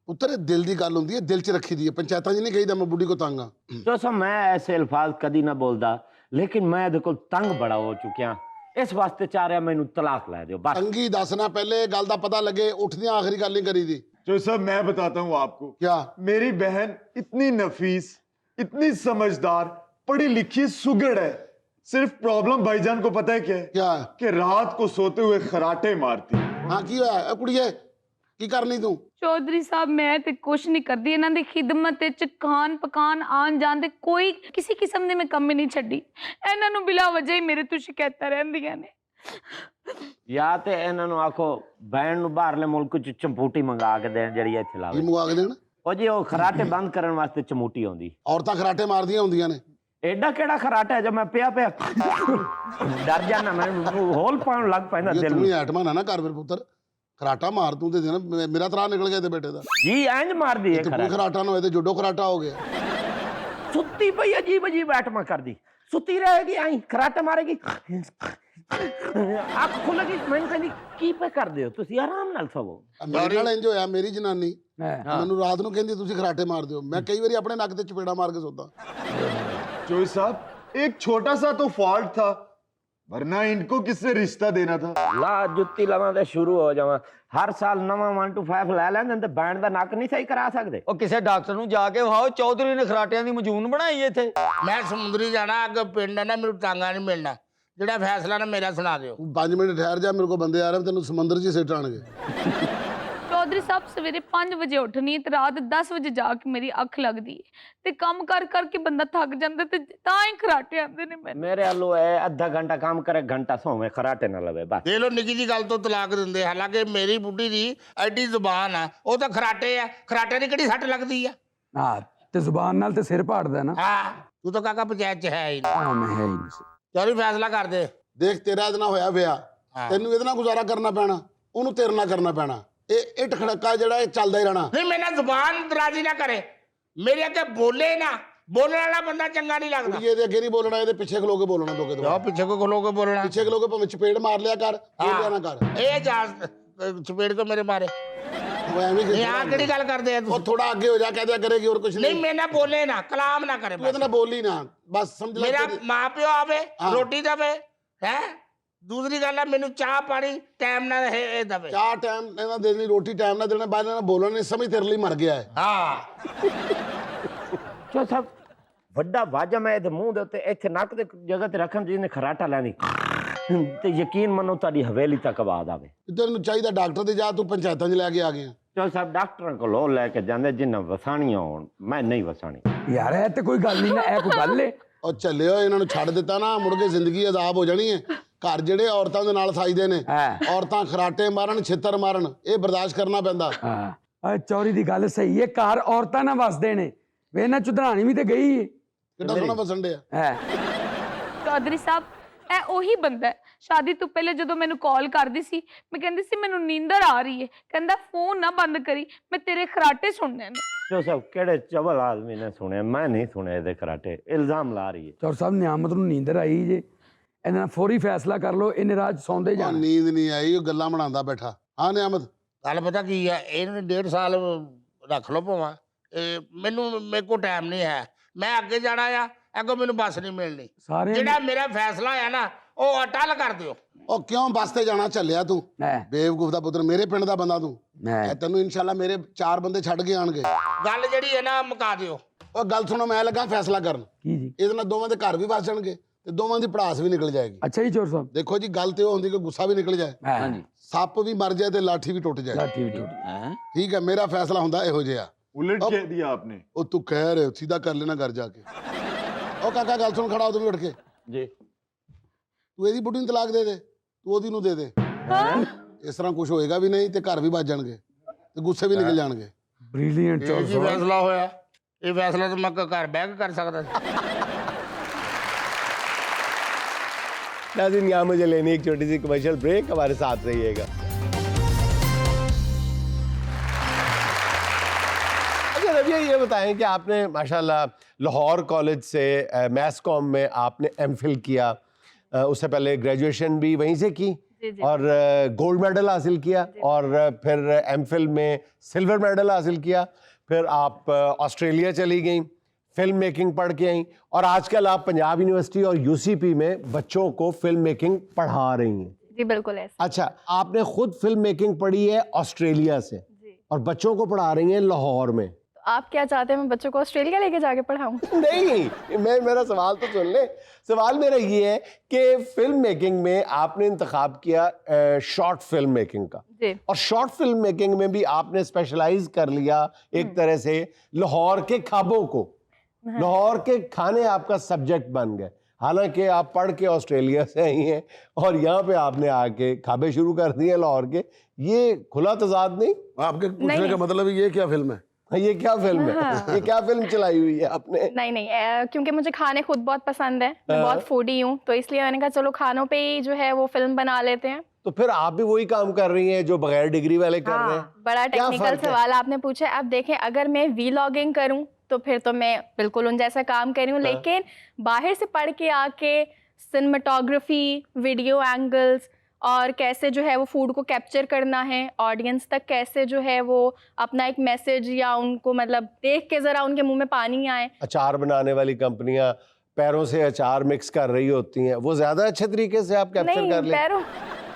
ਪੁੱਤਰ ਇਹ ਦਿਲ ਦੀ ਗੱਲ ਹੁੰਦੀ ਹੈ, ਦਿਲ 'ਚ ਰੱਖੀ ਦੀ ਹੈ। ਪੰਚਾਇਤਾਂ 'ਚ ਨਹੀਂ ਕਹੀਦਾ ਮੈਂ ਬੁੱਢੀ ਕੋ ਤੰਗ ਆ। चौधरी साहब मैं ऐसे अल्फाज कदी ना बोलदा, लेकिन मैं इहदे कोल तंग बड़ा हो चुकिया, इस वास्ते चाह रहा मैनू तलाक लै दिओ बस। ਤੰਗੀ ਦੱਸਣਾ ਪਹਿਲੇ, ਗੱਲ ਦਾ ਪਤਾ ਲੱਗੇ। ਉੱਠਦਿਆਂ ਆਖਰੀ ਗੱਲ ਨਹੀਂ ਕਰੀਦੀ। जो सब मैं बताता हूँ आपको। क्या? मेरी बहन इतनी नफीस, इतनी समझदार, पढ़ी लिखी सुगड़ है। सिर्फ प्रॉब्लम भाईजान को पता है क्या है? क्या? कि रात को सोते हुए खराटे मारती। ਹਾਂ ਕੀ ਹੋਇਆ? ਇਹ ਕੁੜੀਏ ਕੀ ਕਰਨੀ ਤੂੰ? ਚੌਧਰੀ ਸਾਹਿਬ ਮੈਂ ਤੇ ਕੁਛ ਨਹੀਂ ਕਰਦੀ, ਇਹਨਾਂ ਦੀ ਖਿਦਮਤ ਵਿੱਚ ਖਾਣ ਪਕਾਨ ਆਣ ਜਾਣ ਦੇ ਕੋਈ ਕਿਸੇ ਕਿਸਮ ਦੀ ਮੈਂ ਕਮੀ ਨਹੀਂ ਛੱਡੀ। ਇਹਨਾਂ ਨੂੰ ਬਿਲਾ ਵਜ੍ਹਾ ਹੀ ਮੇਰੇ ਤੋਂ ਸ਼ਿਕਾਇਤਾਂ ਰਹਿੰਦੀਆਂ ਨੇ। या ते इन्हां नू आखो बहन नू बाहरले मुल्क च चंपूटी मंगा के देण ਜਿਹੜੀ ਇੱਥੇ ਕੀ ਲਾਵੇ। ਮੁਆ ਕੇ ਦੇਣ? ਉਹ ਜੀ ਉਹ ਖਰਾਟੇ ਬੰਦ ਕਰਨ ਵਾਸਤੇ ਚਮੂਟੀ ਆਉਂਦੀ। ਔਰਤਾਂ ਖਰਾਟੇ ਮਾਰਦੀਆਂ ਹੁੰਦੀਆਂ ਨੇ। एडा केड़ा खराटा है जो मैं पिया पिया डर जाना, मैं होल पाउन लग पैंदा ਇਹ दिल ਤੂੰ में। ਹੀ ਐਟਮਾ ਨਾ ਕਰ ਫਿਰ ਪੁੱਤਰ। ਖਰਾਟਾ ਮਾਰ ਤੂੰ ਤੇ ਦੇਣਾ। ਮੇਰਾ ਤਰਾ ਨਿਕਲ ਗਿਆ ਤੇ ਬੇਟੇ ਦਾ। जी इंज मार दी है ਤੇ ਕੋਈ खराटा। ਖਰਾਟਾ ਨਾ ਹੋਏ ਤੇ ਜੁੱਡੋ ਖਰਾਟਾ ਹੋ ਗਿਆ। सुत्ती पई अजीब अजीब आइटम कर दी, सुत्ती रहेगी आई खराटा मारेगी, अख खुलेगी। मैं कहनी की पे कर दियो तुसी, आराम नाल सोवो। ਮੇਰੇ ਨਾਲ ਇੰਜ ਹੋਇਆ। ਮੇਰੀ ਜਨਾਨੀ ਹੈ ਮੈਨੂੰ ਰਾਤ ਨੂੰ ਕਹਿੰਦੀ ਤੁਸੀਂ ਖਰਾਟੇ ਮਾਰ ਦਿਓ। ਮੈਂ ਕਈ ਵਾਰੀ ਆਪਣੇ ਨੱਕ ਤੇ ਚਪੇੜਾ ਮਾਰ ਕੇ ਸੌਦਾ। जोई साहब एक छोटा सा तो फॉल्ट था, वरना इनको किससे रिश्ता देना था। ला जुत्ती लवां ते शुरू हो जावां। हर साल नवां 1 to 5 ਲੈ ਲੈਂਦੇ ਤੇ ਬੈਂਡ ਦਾ ਨੱਕ ਨਹੀਂ ਸਹੀ ਕਰਾ ਸਕਦੇ। ਉਹ ਕਿਸੇ ਡਾਕਟਰ ਨੂੰ ਜਾ ਕੇ ਵਿਖਾਓ, ਚੌਧਰੀ ਨੇ ਖਰਾਟਿਆਂ ਦੀ ਮਜੂਨ ਬਣਾਈ ਇੱਥੇ। ਮੈਂ ਸਮੁੰਦਰੀ ਜਾਣਾ, ਅੱਗੇ ਪਿੰਡ ਹੈ ਨਾ, ਮੈਨੂੰ ਟਾਂਗਾ ਨਹੀਂ ਮਿਲਣਾ। ਜਿਹੜਾ ਫੈਸਲਾ ਨਾ ਮੇਰਾ ਸੁਣਾ ਦਿਓ। ਤੂੰ 5 ਮਿੰਟ ਠਹਿਰ ਜਾ, ਮੇਰੇ ਕੋਲ ਬੰਦੇ ਆ ਰਹੇ ਤੈਨੂੰ ਸਮੁੰਦਰ 'ਚ ਹੀ ਸਿੱਟ ਆਣਗੇ। ਚੌਧਰੀ ਸਾਹਿਬ ਸਵੇਰੇ 5 ਵਜੇ ਉੱਠਣੀ ਤੇ ਰਾਤ 10 ਵਜੇ ਜਾ ਕੇ ਮੇਰੀ ਅੱਖ ਲੱਗਦੀ ਹੈ ਤੇ ਕੰਮ ਕਰ ਕਰਕੇ ਬੰਦਾ ਥੱਕ ਜਾਂਦਾ ਤੇ ਤਾਂ ਹੀ ਖਰਾਟੇ ਆਉਂਦੇ ਨੇ ਮੈਨੂੰ। ਮੇਰੇ ਵੱਲੋਂ ਇਹ ਅੱਧਾ ਘੰਟਾ ਕੰਮ ਕਰੇ, ਘੰਟਾ ਸੌਵੇਂ, ਖਰਾਟੇ ਨਾ ਲਵੇ ਬਸ। ਦੇਖ ਲਓ ਨਿੱਕੀ ਜੀ ਗੱਲ ਤੋਂ ਤਲਾਕ ਦਿੰਦੇ। ਹਾਲਾਂਕਿ ਮੇਰੀ ਬੁੱਢੀ ਦੀ ਐਡੀ ਜ਼ੁਬਾਨ ਆ, ਉਹ ਤਾਂ ਖਰਾਟੇ ਆ। ਖਰਾਟੇ ਦੀ ਕਿਹੜੀ ਸੱਟ ਲੱਗਦੀ ਆ? ਹਾਂ ਤੇ ਜ਼ੁਬਾਨ ਨਾਲ ਤੇ ਸਿਰ ਪਾੜਦਾ ਨਾ। ਹਾਂ, ਤੂੰ ਤਾਂ ਕਾਕਾ ਪੰਚਾਇਤ 'ਚ ਹੈ ਹੀ ਨਹੀਂ। ਹਾਂ ਮੈਂ ਹੈ ਹੀ ਨਹੀਂ ਸੀ। ਚੌਧਰੀ ਫੈਸਲਾ ਕਰ ਦੇ। ਦੇਖ ਤੇਰਾ ਇਹਦੇ ਨਾਲ ਹੋਇਆ ਵਿਆਹ, ਹਾਂ। ਤੈਨੂੰ ਇਹਦੇ ਨਾਲ ਗੁਜ਼ਾਰਾ ਕਰਨਾ ਪੈਣਾ, ਉਹਨੂੰ ਤੇਰੇ ਨਾਲ ਕਰਨਾ ਪੈਣਾ। ਇਹ ਇੱਟ ਖੜਕਾ ਜਿਹੜਾ ਇਹ ਚੱਲਦਾ ਹੀ ਰਹਿਣਾ। ਨਹੀਂ, ਮੇਰੇ ਨਾਲ ਜ਼ੁਬਾਨ ਦਰਾਜ਼ੀ ਨਾ ਕਰੇ, ਮੇਰੇ ਅੱਗੇ ਬੋਲੇ ਨਾ। ਬੋਲਣ ਵਾਲਾ ਬੰਦਾ ਚੰਗਾ ਨਹੀਂ ਲੱਗਦਾ। ਕੁੜੀਏ ਇਹਦੇ ਅੱਗੇ ਨਹੀਂ ਬੋਲਣਾ, ਇਹਦੇ ਪਿੱਛੇ ਖਲੋ ਕੇ ਬੋਲਣਾ। ਦੋਗੇ ਜਾਓ ਪਿੱਛੇ ਕੋ ਖਲੋ ਕੇ ਬੋਲਣਾ। ਪਿੱਛੇ ਖਲੋ ਕੇ ਭਾਵੇਂ ਚਪੇੜ ਮਾਰ ਲਿਆ ਕਰ, ਬੋਲਿਆ ਨਾ ਕਰ। ਇਹ ਜਾ ਚਪੇੜ ਕੋ ਮੇਰੇ ਮਾਰੇ। ਉਹ ਐਵੇਂ ਇਹ ਆ ਕਿਹੜੀ ਗੱਲ ਕਰਦੇ ਆ ਉਹ ਤੁਸੀਂ? ਥੋੜਾ ਅੱਗੇ ਹੋ ਜਾ, ਕਹਿ ਦਿਆ ਕਰੇਗੀ ਹੋਰ ਕੁਝ ਨਹੀਂ, ਨਹੀਂ। ਮੇਰੇ ਨਾਲ ਬੋਲੇ ਨਾ, ਕਲਾਮ ਨਾ ਕਰੇ। ਤੂੰ ਇਹਦੇ ਨਾਲ ਬੋਲੀ ਨਾ, ਬਸ ਸਮਝ ਲੈ। ਮੇਰਾ ਮਾਂ ਪਿਓ ਆਵੇ, ਹਾਂ। ਰੋਟੀ ਦੇਵੇ ਹੈ। ਦੂਸਰੀ ਗੱਲ ਹੈ ਮੈਨੂੰ ਚਾਹ ਪਾਣੀ ਟਾਈਮ ਨਾਲ ਇਹ ਦੇਵੇ। ਚਾਹ ਟਾਈਮ ਇਹਨਾਂ ਦੇਣੀ, ਰੋਟੀ ਟਾਈਮ ਨਾਲ ਦੇਣਾ, ਬਾਅਦ ਇਹਨਾਂ ਬੋਲਣ ਨਹੀਂ ਸਮਝ ਤੇਰੇ ਲਈ ਮਰ ਗਿਆ ਹੈ। ਹਾਂ, ਚੋ ਸਭ ਵੱਡਾ ਵਾਜਮ ਹੈ ਇਹਦੇ ਮੂੰਹ ਦੇ ਉੱਤੇ, ਇੱਥੇ ਨੱਕ ਦੇ ਜਗ੍ਹਾ ਤੇ ਰੱਖਣ ਜਿਹਨੇ ਖਰਾਟਾ ਲੈਣੀ ਤੇ ਯਕੀਨ ਮੰਨੋ ਤੁਹਾਡੀ ਹਵੇਲੀ ਤੱਕ ਆਵਾਜ਼ ਆਵੇ। ਤੈਨੂੰ ਚਾਹੀਦਾ ਡਾਕਟਰ ਦੇ ਜਾ, ਤੂੰ ਪੰਚਾਇਤਾਂ 'ਚ ਲੈ ਕੇ ਆ ਗਿਆ। ਚੋ ਸਾਹਿਬ ਡਾਕਟਰਾਂ ਕੋਲ ਉਹ ਲੈ ਕੇ ਜਾਂਦੇ ਜਿੰਨਾ ਵਸਾਣੀਆਂ ਹੋਣ, ਮੈਂ ਨਹੀਂ ਵਸਾਣੀ। ਯਾਰ ਇਹ ਤੇ ਕੋਈ ਗੱਲ ਨਹੀਂ ਨਾ, ਇਹ ਕੋਈ ਗੱਲ ਏ। ਉਹ ਚੱਲਿਓ, ਇਹਨਾਂ ਨੂੰ ਛੱਡ ਦਿੱਤਾ ਨਾ, ਮੁੜ ਕੇ ਜ਼ਿੰਦਗੀ ਅਜ਼ਾਬ ਹੋ ਜਾਣੀ ਹੈ। ਘਰ ਜਿਹੜੇ ਔਰਤਾਂ ਦੇ ਨਾਲ ਸਾਈਦੇ ਨੇ, ਹਾਂ। ਔਰਤਾਂ ਖਰਾਟੇ ਮਾਰਨ, ਛਿੱਤਰ ਮਾਰਨ, ਇਹ ਬਰਦਾਸ਼ਤ ਕਰਨਾ ਪੈਂਦਾ। ਹਾਂ ਆ ਚੌਰੀ ਦੀ ਗੱਲ ਸਹੀ ਏ, ਘਰ ਔਰਤਾਂ ਨਾਲ ਵਸਦੇ ਨੇ। ਵੇ ਇਹਨਾਂ ਚੁਧਰਾਣੀ ਵੀ ਤੇ ਗਈ ਏ। ਕਿੱਡਾ ਸੋਹਣਾ ਵਸਣ ਡਿਆ। ਹੈ ਚੌਧਰੀ ਸਾਹਿਬ ਇਹ ਉਹੀ ਬੰਦਾ ਹੈ, ਸ਼ਾਦੀ ਤੋਂ ਪਹਿਲੇ ਜਦੋਂ ਮੈਨੂੰ ਕਾਲ ਕਰਦੀ ਸੀ, ਮੈਂ ਕਹਿੰਦੀ ਸੀ ਮੈਨੂੰ ਨੀਂਦਰ ਆ ਰਹੀ ਹੈ, ਕਹਿੰਦਾ ਫੋਨ ਨਾ ਬੰਦ ਕਰੀ, ਮੈਂ ਤੇਰੇ ਖਰਾਟੇ ਸੁਣਨੇ ਨੇ। ਚੋ ਸਾਹਿਬ ਕਿਹੜੇ ਚਵਲ ਆਦਮੀ ਨੇ ਸੁਣਿਆ? ਮੈਂ ਨਹੀਂ ਸੁਣਿਆ ਇਹਦੇ ਖਰਾਟੇ। ਇਲਜ਼ਾਮ ਲਾ ਰਹੀ ਹੈ। ਚੌਰ ਸਾਹਿਬ ਨਿਆਮਤ ਨੂੰ ਨੀਂਦਰ ਆਈ ਜੇ, ਇਹਨਾਂ ਨਾਲ ਫੌਰੀ ਫੈਸਲਾ ਕਰ ਲਓ, ਇਹਨੇ ਰਾਤ ਸੌਂਦੇ ਉਹ ਜਾਣਾ। ਨੀਂਦ ਨਹੀਂ ਆਈ, ਉਹ ਗੱਲਾਂ ਬਣਾਉਂਦਾ ਬੈਠਾ। ਹਾਂ ਨਿਆਮਤ, ਗੱਲ ਪਤਾ ਕੀ ਆ, ਇਹਨੇ 1.5 ਸਾਲ ਰੱਖ ਲਓ ਭਾਵਾਂ। ਮੇਰੇ ਕੋਲ ਟਾਈਮ ਨਹੀਂ ਹੈ, ਮੈਂ ਅੱਗੇ ਜਾਣਾ ਆ, ਅੱਗੋਂ ਮੈਨੂੰ ਬੱਸ ਨਹੀਂ ਮਿਲਣੀ। ਸਾਰੇ ਜਿਹੜਾ ਮੇਰਾ ਫੈਸਲਾ ਆ ਨਾ, ਉਹ ਅਟਲ ਕਰ ਦਿਓ। ਉਹ ਕਿਉਂ ਬੱਸ ਤੇ ਜਾਣਾ ਚੱਲਿਆ ਤੂੰ ਮੈਂ ਬੇਵਕੂਫ ਦਾ ਪੁੱਤਰ ਮੇਰੇ ਪਿੰਡ ਦਾ ਬੰਦਾ ਤੂੰ ਮੈਂ ਇਹ ਤੈਨੂੰ ਇਨਸ਼ਾਅੱਲਾ ਮੇਰੇ 4 ਬੰਦੇ ਛੱਡ ਕੇ ਆਣਗੇ ਗੱਲ ਜਿਹੜੀ ਹੈ ਨਾ ਮੁਕਾ ਦਿਓ। ਉਹ ਗੱਲ ਸੁਣੋ ਮੈਂ ਲੱਗਾ ਫੈਸਲਾ ਕਰਨ ਕੀ ਜੀ ਇਹਦੇ ਨਾਲ ਦੋਵਾਂ ਦੇ ਘਰ ਵੀ ਵਸ ਜਾਣਗੇ ਤੇ ਦੋਵਾਂ ਦੀ ਪੜਾਸ ਵੀ ਨਿਕਲ ਜਾਏਗੀ। ਅੱਛਾ ਜੀ ਚੋਰ ਸਾਹਿਬ ਦੇਖੋ ਜੀ ਗੱਲ ਤੇ ਉਹ ਹੁੰਦੀ ਕਿ ਗੁੱਸਾ ਵੀ ਨਿਕਲ ਜਾਏ ਹਾਂਜੀ ਸੱਪ ਵੀ ਮਰ ਜਾਏ ਤੇ ਲਾਠੀ ਵੀ ਟੁੱਟ ਜਾਏ ਲਾਠੀ ਵੀ ਟੁੱਟ ਹੈਂ? ਠੀਕ ਹੈ ਮੇਰਾ ਫੈਸਲਾ ਹੁੰਦਾ ਇਹੋ ਜਿਹਾ उलट अब- कह दिया आपने। ਉਹ ਤੂੰ ਕਹਿ ਰਹੇ सीधा कर लेना घर जाके ਉਹ ਕਾਕਾ ਗੱਲ ਸੁਣ ਖੜਾ ਹੋ ਤੂੰ ਵੀ ਉੱਠ ਕੇ ਜੀ ਤੂੰ ਇਹਦੀ ਬੁੱਢੀ ਨੂੰ ਤਲਾਕ ਦੇ ਦੇ ਤੂੰ ਉਹਦੀ ਨੂੰ ਦੇ ਦੇ ਇਸ ਤਰ੍ਹਾਂ ਕੁਝ ਹੋਏਗਾ ਵੀ ਨਹੀਂ ਤੇ ਘਰ ਵੀ ਬਚ ਜਾਣਗੇ ਤੇ ਗੁੱਸੇ ਵੀ ਨਿਕਲ ਜਾਣਗੇ ਬ੍ਰਿਲੀਅੰਟ ਇਹ ਚੋਰ ਜੀ ਸਾਹਿਬ ਫੈਸਲਾ ਹੋਇਆ। ਇਹ ਫੈਸਲਾ ਤਾਂ ਮੈਂ ਘਰ ਬਹਿ ਕੇ ਕਰ ਸਕਦਾ ਸੀ। नाज़रीन यहाँ मुझे लेनी एक छोटी सी कमर्शियल ब्रेक, हमारे साथ रहिएगा। अच्छा रबिया ये बताएं कि आपने माशाल्लाह लाहौर कॉलेज से मैथ्स कॉम में आपने एमफिल किया, उससे पहले ग्रेजुएशन भी वहीं से की और गोल्ड मेडल हासिल किया और फिर एमफिल में सिल्वर मेडल हासिल किया, फिर आप ऑस्ट्रेलिया चली गई, फिल्म मेकिंग पढ़ के आई और आजकल आप पंजाब यूनिवर्सिटी और यूसीपी में बच्चों को फिल्म मेकिंग पढ़ा रही हैं। जी बिल्कुल ऐसा। अच्छा, आपने खुद फिल्म मेकिंग पढ़ी है ऑस्ट्रेलिया से और बच्चों को पढ़ा रही हैं लाहौर में। तो आप क्या चाहते हैं मैं बच्चों को ऑस्ट्रेलिया लेके जाके पढ़ाऊं? नहीं, मेरा सवाल तो सुन ले। सवाल मेरा ये है कि फिल्म मेकिंग में आपने इंतखाब किया शॉर्ट फिल्म मेकिंग का जी और शॉर्ट फिल्म मेकिंग में भी आपने स्पेशलाइज कर लिया एक तरह से लाहौर के ख्वाबों को, लाहौर के खाने आपका सब्जेक्ट बन गए। हालांकि आप पढ़ के ऑस्ट्रेलिया से आई हैं और यहाँ पे आपने आके खाबे शुरू कर दिए लाहौर के, ये खुला तजाद नहीं? आपके पूछने का मतलब ये क्या फिल्म है? ये क्या फिल्म है? ये क्या फिल्म चलाई हुई है आपने? नहीं क्योंकि मुझे खाने खुद बहुत पसंद है, मैं बहुत फूडी हूँ, तो इसलिए मैंने कहा चलो खानों पे ही जो है वो फिल्म बना लेते हैं। तो फिर आप भी वही काम कर रही हैं जो बगैर डिग्री वाले कर रहे हैं। बड़ा क्या टेक्निकल फर्क है? सवाल आपने पूछा। अब देखें अगर मैं वीलॉगिंग करूं तो फिर तो मैं बिल्कुल उन जैसा काम कर रही हूँ, लेकिन बाहर से पढ़ के आके सिनेमेटोग्राफी, वीडियो एंगल्स और कैसे जो है वो फूड को कैप्चर करना है, ऑडियंस तक कैसे जो है वो अपना एक मैसेज या उनको मतलब देख के ज़रा उनके मुंह में पानी आए। अचार बनाने वाली कंपनियां पैरों से अचार मिक्स कर रही होती हैं, वो ज्यादा अच्छे तरीके से आप कैप्चर नहीं कर ले। पैरों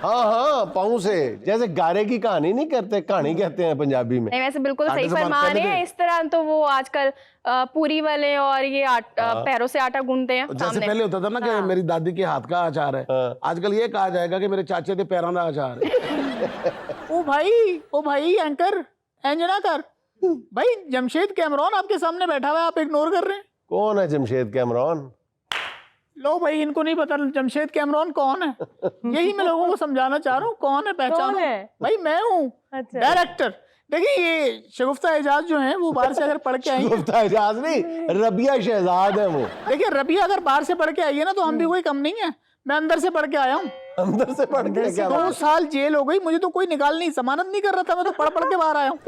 हाँ, पाँव से, जैसे गारे की कहानी नहीं करते, कहानी कहते हैं पंजाबी में। नहीं वैसे बिल्कुल आटे सही से बात फरमा कर रहे लेते हैं। हैं। इस तरह तो वो आजकल पूरी वाले और ये पैरों से आटा गूंथते हैं जैसे सामने। पहले होता था ना कि मेरी दादी के हाथ का अचार है, हाँ। आजकल ये कहा जाएगा कि मेरे चाचे के पैरों का अचार है। ओ भाई एंकर एंजना कर भाई, जमशेद कैमरॉन आपके सामने बैठा हुआ है, आप इग्नोर कर रहे हैं। कौन है जमशेद कैमरॉन? लो भाई इनको नहीं पता जमशेद कैमरॉन कौन है, यही मैं लोगों को समझाना चाह रहा हूँ। कौन है पहचानो? भाई मैं हूँ डायरेक्टर। देखिए ये शगुफ्ता एजाज जो है वो बाहर से अगर पढ़ के आई है, गुफ्ता एजाज नहीं, रबिया शहजाद है वो। देखिए रबिया अगर बाहर से पढ़ के आई है ना तो हम भी कोई कम नहीं है। मैं अंदर से पढ़ के आया हूँ, अंदर से पढ़ के क्या 2 साल जेल हो गई मुझे, तो कोई निकाल नहीं, जमानत नहीं कर रहा था, मैं तो पढ़ के बाहर आया हूँ।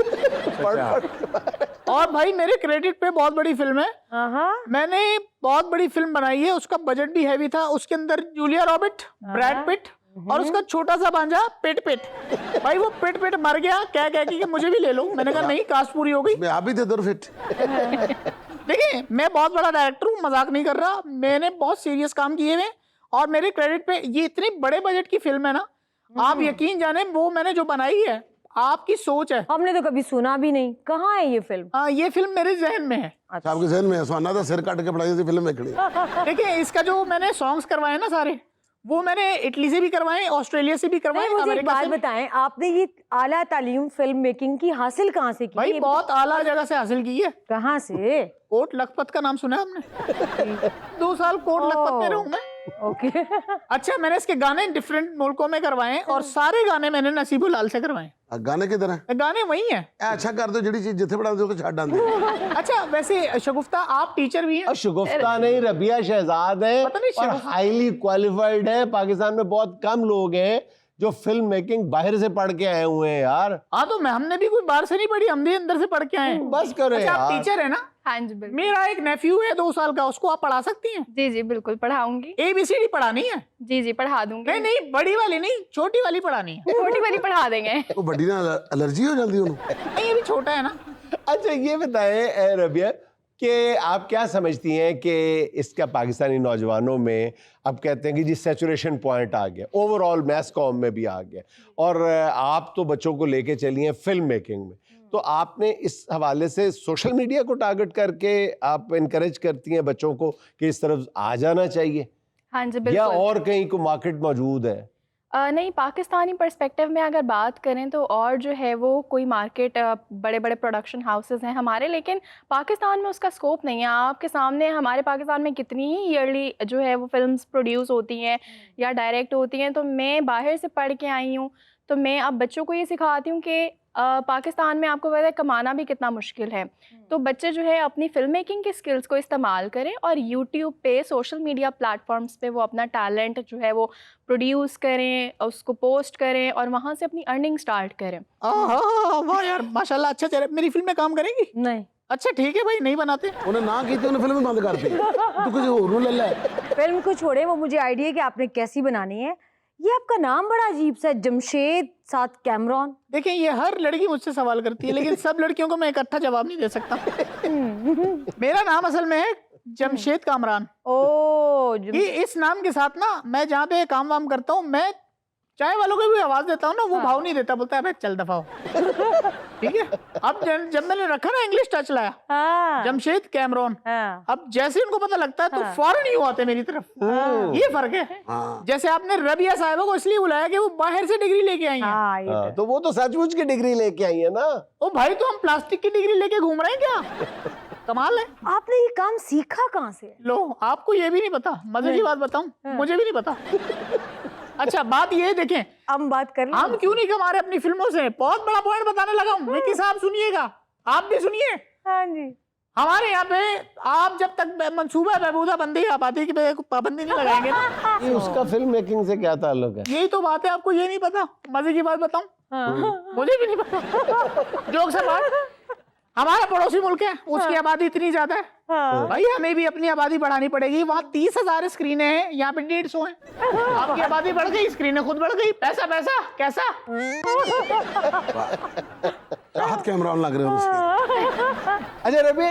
और भाई मेरे क्रेडिट पे बहुत बड़ी फिल्म है, मैंने बहुत बड़ी फिल्म बनाई है, उसका बजट भी हैवी था। उसके अंदर जूलिया रॉबर्ट, ब्रैड पिट और उसका छोटा सा भांजा पिट भाई वो पिट मर गया कह कि मुझे भी ले लो। मैंने कहा नहीं, कास्ट पूरी हो गई। मैं आप भी थे दुर्फिट। देखिए मैं बहुत बड़ा डायरेक्टर हूँ, मजाक नहीं कर रहा, मैंने बहुत सीरियस काम किए हुए और मेरे क्रेडिट पे ये इतनी बड़े बजट की फिल्म है ना, आप यकीन जाने वो मैंने जो बनाई है, आपकी सोच है। हमने तो कभी सुना भी नहीं, कहाँ है ये फिल्म? हाँ ये फिल्म मेरे जहन में है। आपके जहन में है, सोना था सिर काट के पढ़ाई थी फिल्म में खड़ी। देखिए इसका जो मैंने सॉन्ग्स करवाए ना सारे, वो मैंने इटली से भी करवाए, ऑस्ट्रेलिया से भी करवाए, मुझे एक अमेरिका बात से भी। बताएं, आपने ये आला तालीम फिल्म मेकिंग की हासिल कहाँ से की? भाई ये बहुत आला जगह से हासिल की है। कहाँ से? कोट लखपत का नाम सुना है हमने? 2 साल कोट लखपत में रहूं मैं। ओके। अच्छा मैंने इसके गाने डिफरेंट मुल्कों में करवाए हैं और सारे गाने मैंने नसीबुल से करवाए। गाने की तरह गाने वही हैं। अच्छा कर दो, जिहड़ी चीज जिथे पढ़ा दो छाड़ डाल। अच्छा वैसे शगुफ्ता आप टीचर भी हैं? और शगुफ्ता नहीं, रबिया शहजाद है पता नहीं और हाईली क्वालिफाइड है। पाकिस्तान में बहुत कम लोग हैं जो फिल्म मेकिंग बाहर से पढ़ के आए हुए हैं यार। हाँ तो हमने भी कोई बाहर से नहीं पढ़ी, हम भी अंदर से पढ़ के आए हैं। बस करो अच्छा आप यार। टीचर है ना? हाँ जी बिल्कुल। मेरा एक नेफ्यू है 2 साल का, उसको आप पढ़ा सकती हैं? जी बिल्कुल पढ़ाऊंगी। ABCD पढ़ानी है? जी पढ़ा दूंगी। नहीं बड़ी वाली नहीं, छोटी वाली पढ़ानी है। छोटी वाली पढ़ा देंगे। वो बड़ी ना एलर्जी हो जाती है उन्हें। नहीं ये भी छोटा है ना। अच्छा ये बताएं रबिया, कि आप क्या समझती हैं कि इसका पाकिस्तानी नौजवानों में, अब कहते हैं कि जी सैचुरेशन पॉइंट आ गया, ओवरऑल मैस कॉम में भी आ गया, और आप तो बच्चों को लेके चली हैं फिल्म मेकिंग में, तो आपने इस हवाले से सोशल मीडिया को टारगेट करके आप इनकरेज करती हैं बच्चों को कि इस तरफ आ जाना चाहिए, हाँ जी या बिल्कुल। और कहीं को मार्केट मौजूद है? नहीं, पाकिस्तानी पर्सपेक्टिव में अगर बात करें तो और जो है वो कोई मार्केट, बड़े बड़े प्रोडक्शन हाउसेस हैं हमारे, लेकिन पाकिस्तान में उसका स्कोप नहीं है। आपके सामने हमारे पाकिस्तान में कितनी ही ईयरली जो है वो फिल्म्स प्रोड्यूस होती हैं या डायरेक्ट होती हैं। तो मैं बाहर से पढ़ के आई हूँ, तो मैं अब बच्चों को ये सिखाती हूँ कि पाकिस्तान में आपको पता है कमाना भी कितना मुश्किल है। तो बच्चे जो है अपनी फिल्म मेकिंग के स्किल्स को इस्तेमाल करें और यूट्यूब पे, सोशल मीडिया प्लेटफॉर्म्स पे वो अपना टैलेंट जो है वो प्रोड्यूस करें, उसको पोस्ट करें और वहाँ से अपनी अर्निंग स्टार्ट करें। वाह यार माशाल्लाह, अच्छा चल, मेरी फिल्म में काम करेंगी? नहीं, अच्छा ठीक है भाई, नहीं बनाते। उन्हें ना की तो उन्हें फिल्म बंद कर दी, तू किसी और ले ले। फिल्म को छोड़े, वो मुझे आइडिया कि आपने कैसी बनानी है। ये आपका नाम बड़ा अजीब सा है, जमशेद साथ कैमरॉन। देखिए ये हर लड़की मुझसे सवाल करती है, लेकिन सब लड़कियों को मैं इकट्ठा जवाब नहीं दे सकता। मेरा नाम असल में है जमशेद कामरान। ये इस नाम के साथ ना मैं जहाँ पे काम वाम करता हूँ, मैं चाय वालों को भी आवाज देता हूँ ना, वो भाव नहीं देता, बोलता है भाई चल दफा हो। ठीक है, अब जब मैंने रखा ना इंग्लिश टच लाया, जमशेद कैमरॉन, अब जैसे उनको पता लगता है तो फौरन ही आते मेरी तरफ। ये फर्क है। जैसे आपने रबिया साहिबा को इसलिए बुलाया कि वो बाहर से डिग्री लेके आई हैं। तो वो तो सचमुच की डिग्री लेके आई है ना। ओ भाई, तो हम प्लास्टिक की डिग्री लेके घूम रहे हैं क्या? कमाल है। आपने ये काम सीखा कहाँ से? लो, आपको ये भी नहीं पता? मजे की बात बताऊं, मुझे भी नहीं पता। अच्छा बात ये देखें, हम बात कर लें। हम क्यों नहीं कमा रहे अपनी फिल्मों से? बहुत बड़ा पॉइंट बताने लगा हूँ, एक हिसाब सुनिएगा, आप भी सुनिए। हाँ जी। हमारे यहाँ पे आप जब तक मंसूबा बहबूदा बंदी आबादी की पाबंदी नहीं लगाएंगे ना, ये उसका फिल्म मेकिंग से क्या ताल्लुक है? यही तो बात है, आपको ये नहीं पता। मजे की बात बताऊं, मुझे भी नहीं पता। जोक से बात, हमारा पड़ोसी मुल्क है, उसकी आबादी इतनी ज्यादा है, भाई हमें भी अपनी आबादी बढ़ानी पड़ेगी। वहाँ 30,000 स्क्रीनें हैं, यहाँ पे 150 हैं। आपकी आबादी बढ़ गई, स्क्रीनें खुद बढ़ गई, पैसा पैसा कैसा? चाहत कैमरा लग रहे हो उसके। अच्छा रवि,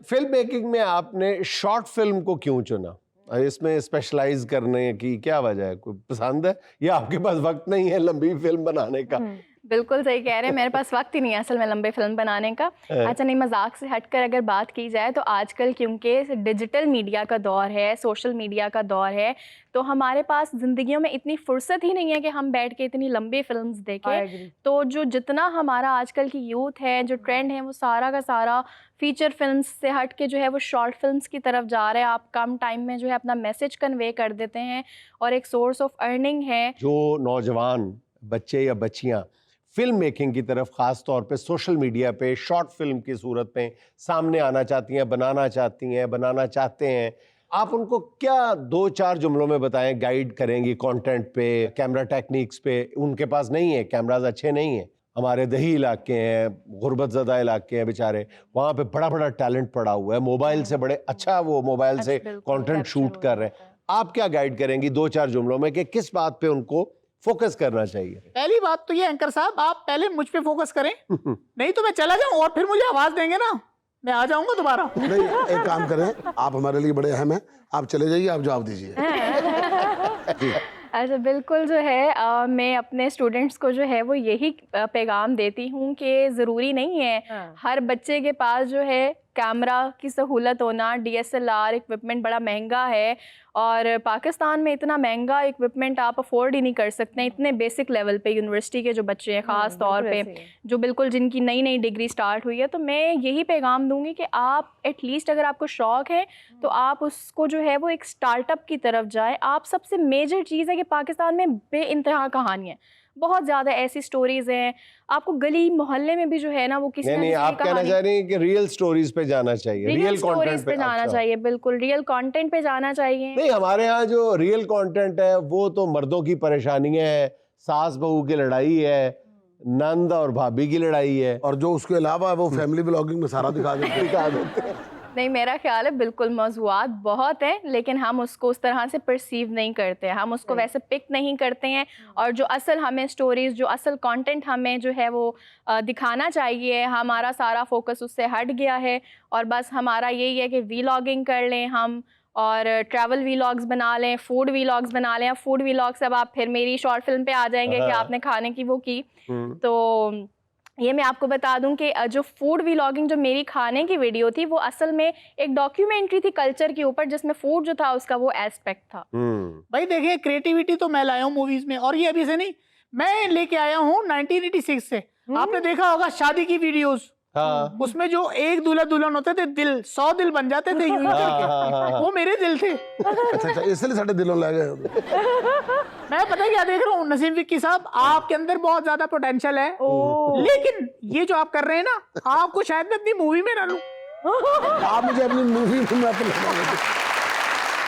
फिल्म मेकिंग में आपने शॉर्ट फिल्म को क्यों चुना? इसमें स्पेशलाइज करने की क्या वजह है? कोई पसंद है या आपके पास वक्त नहीं है लंबी फिल्म बनाने का? बिल्कुल सही कह रहे हैं, मेरे पास वक्त ही नहीं है असल में लंबे फिल्म बनाने का। अच्छा नहीं, मजाक से हटकर अगर बात की जाए तो आजकल क्योंकि डिजिटल मीडिया का दौर है, सोशल मीडिया का दौर है, तो हमारे पास ज़िंदगियों में इतनी फुर्सत ही नहीं है कि हम बैठ के इतनी लंबी फिल्म्स देखें। तो जो जितना हमारा आजकल की यूथ है, जो ट्रेंड है, वो सारा का सारा फीचर फिल्म्स से हट के जो है वो शॉर्ट फिल्म्स की तरफ जा रहे हैं। आप कम टाइम में जो है अपना मैसेज कन्वे कर देते हैं और एक सोर्स ऑफ अर्निंग है। जो नौजवान बच्चे या बच्चियां फिल्म मेकिंग की तरफ खास तौर पे सोशल मीडिया पे शॉर्ट फिल्म की सूरत में सामने आना चाहती हैं, बनाना चाहते हैं, आप उनको क्या 2-4 जुमलों में बताएं, गाइड करेंगी कंटेंट पे, कैमरा टेक्निक्स पे? उनके पास नहीं है, कैमराज अच्छे नहीं हैं। हमारे दही इलाके हैं, गुर्बत ज़दा इलाके हैं बेचारे, वहाँ पे बड़ा बड़ा टैलेंट पड़ा हुआ है, मोबाइल से बड़े अच्छा वो मोबाइल से कंटेंट शूट कर रहे हैं। आप क्या गाइड करेंगी 2-4 जुमलों में कि किस बात पे उनको फोकस करना चाहिए? पहली बात तो ये एंकर साहब, आप पहले मुझ पे फोकस करें, नहीं तो मैं चला जाऊं और फिर मुझे आवाज देंगे ना, मैं आ जाऊंगा दोबारा। नहीं, एक काम करें, आप हमारे लिए बड़े अहम हैं, आप चले जाइए, आप जवाब दीजिए। अच्छा बिल्कुल जो है मैं अपने स्टूडेंट्स को जो है वो यही पैगाम देती हूँ कि ज़रूरी नहीं है हर बच्चे के पास जो है कैमरा की सहूलत होना। DSLR इक्विपमेंट बड़ा महंगा है और पाकिस्तान में इतना महंगा इक्विपमेंट आप अफोर्ड ही नहीं कर सकते इतने बेसिक लेवल पे। यूनिवर्सिटी के जो बच्चे हैं ख़ास तौर पे, जो बिल्कुल जिनकी नई नई डिग्री स्टार्ट हुई है, तो मैं यही पैगाम दूंगी कि आप एटलीस्ट अगर आपको शौक़ है तो आप उसको जो है वो एक स्टार्टअप की तरफ जाए। आप सबसे मेजर चीज़ है कि पाकिस्तान में बेइंतहा कहानियाँ, बहुत ज़्यादा ऐसी स्टोरीज हैं, आपको गली मोहल्ले में भी जो है ना वो किसी नहीं, आप कहना चाह रही हैं कि रियल स्टोरीज पे जाना चाहिए, रियल कंटेंट पे जाना चाहिए। बिल्कुल रियल कंटेंट पे जाना चाहिए। नहीं, हमारे यहाँ जो रियल कंटेंट है वो तो मर्दों की परेशानियां है, सास बहू की लड़ाई है, नंद और भाभी की लड़ाई है, और जो उसके अलावा वो फैमिली ब्लॉगिंग में सारा दिखा देते हैं। नहीं, मेरा ख्याल है बिल्कुल मौज़ूआत बहुत है, लेकिन हम उसको उस तरह से परसीव नहीं करते हैं, हम उसको वैसे पिक नहीं करते हैं। और जो असल हमें स्टोरीज़, जो असल कंटेंट हमें जो है वो दिखाना चाहिए, हमारा सारा फोकस उससे हट गया है। और बस हमारा यही है कि वीलॉगिंग कर लें हम, और ट्रैवल वीलॉग्स बना लें, फूड वीलॉग्स बना लें। फूड वीलॉग्स अब आप फिर मेरी शॉर्ट फिल्म पे आ जाएंगे कि आपने खाने की वो की। तो ये मैं आपको बता दूं कि जो फूड व्लॉगिंग, जो मेरी खाने की वीडियो थी, वो असल में एक डॉक्यूमेंट्री थी कल्चर के ऊपर, जिसमें फूड जो था उसका वो एस्पेक्ट था। भाई देखिए, क्रिएटिविटी तो मैं लाया हूँ मूवीज में, और ये अभी से नहीं, मैं लेके आया हूँ 1986 से। आपने देखा होगा शादी की वीडियोस, हाँ। उसमें जो एक दूल्हा दुल्हन होते थे, दिल 100 दिल बन जाते थे यूं ही करके। वो मेरे दिल थे। अच्छा, इसलिए साढ़े दिलों ले गए। मैं पता है क्या देख रहा हूँ, नसीम विक्की साहब, आपके अंदर बहुत ज्यादा पोटेंशियल है, लेकिन ये जो आप कर रहे हैं ना, आपको शायद मैं अपनी मूवी में ना लूं। आप मुझे अपनी मूवी में मत लगाओ।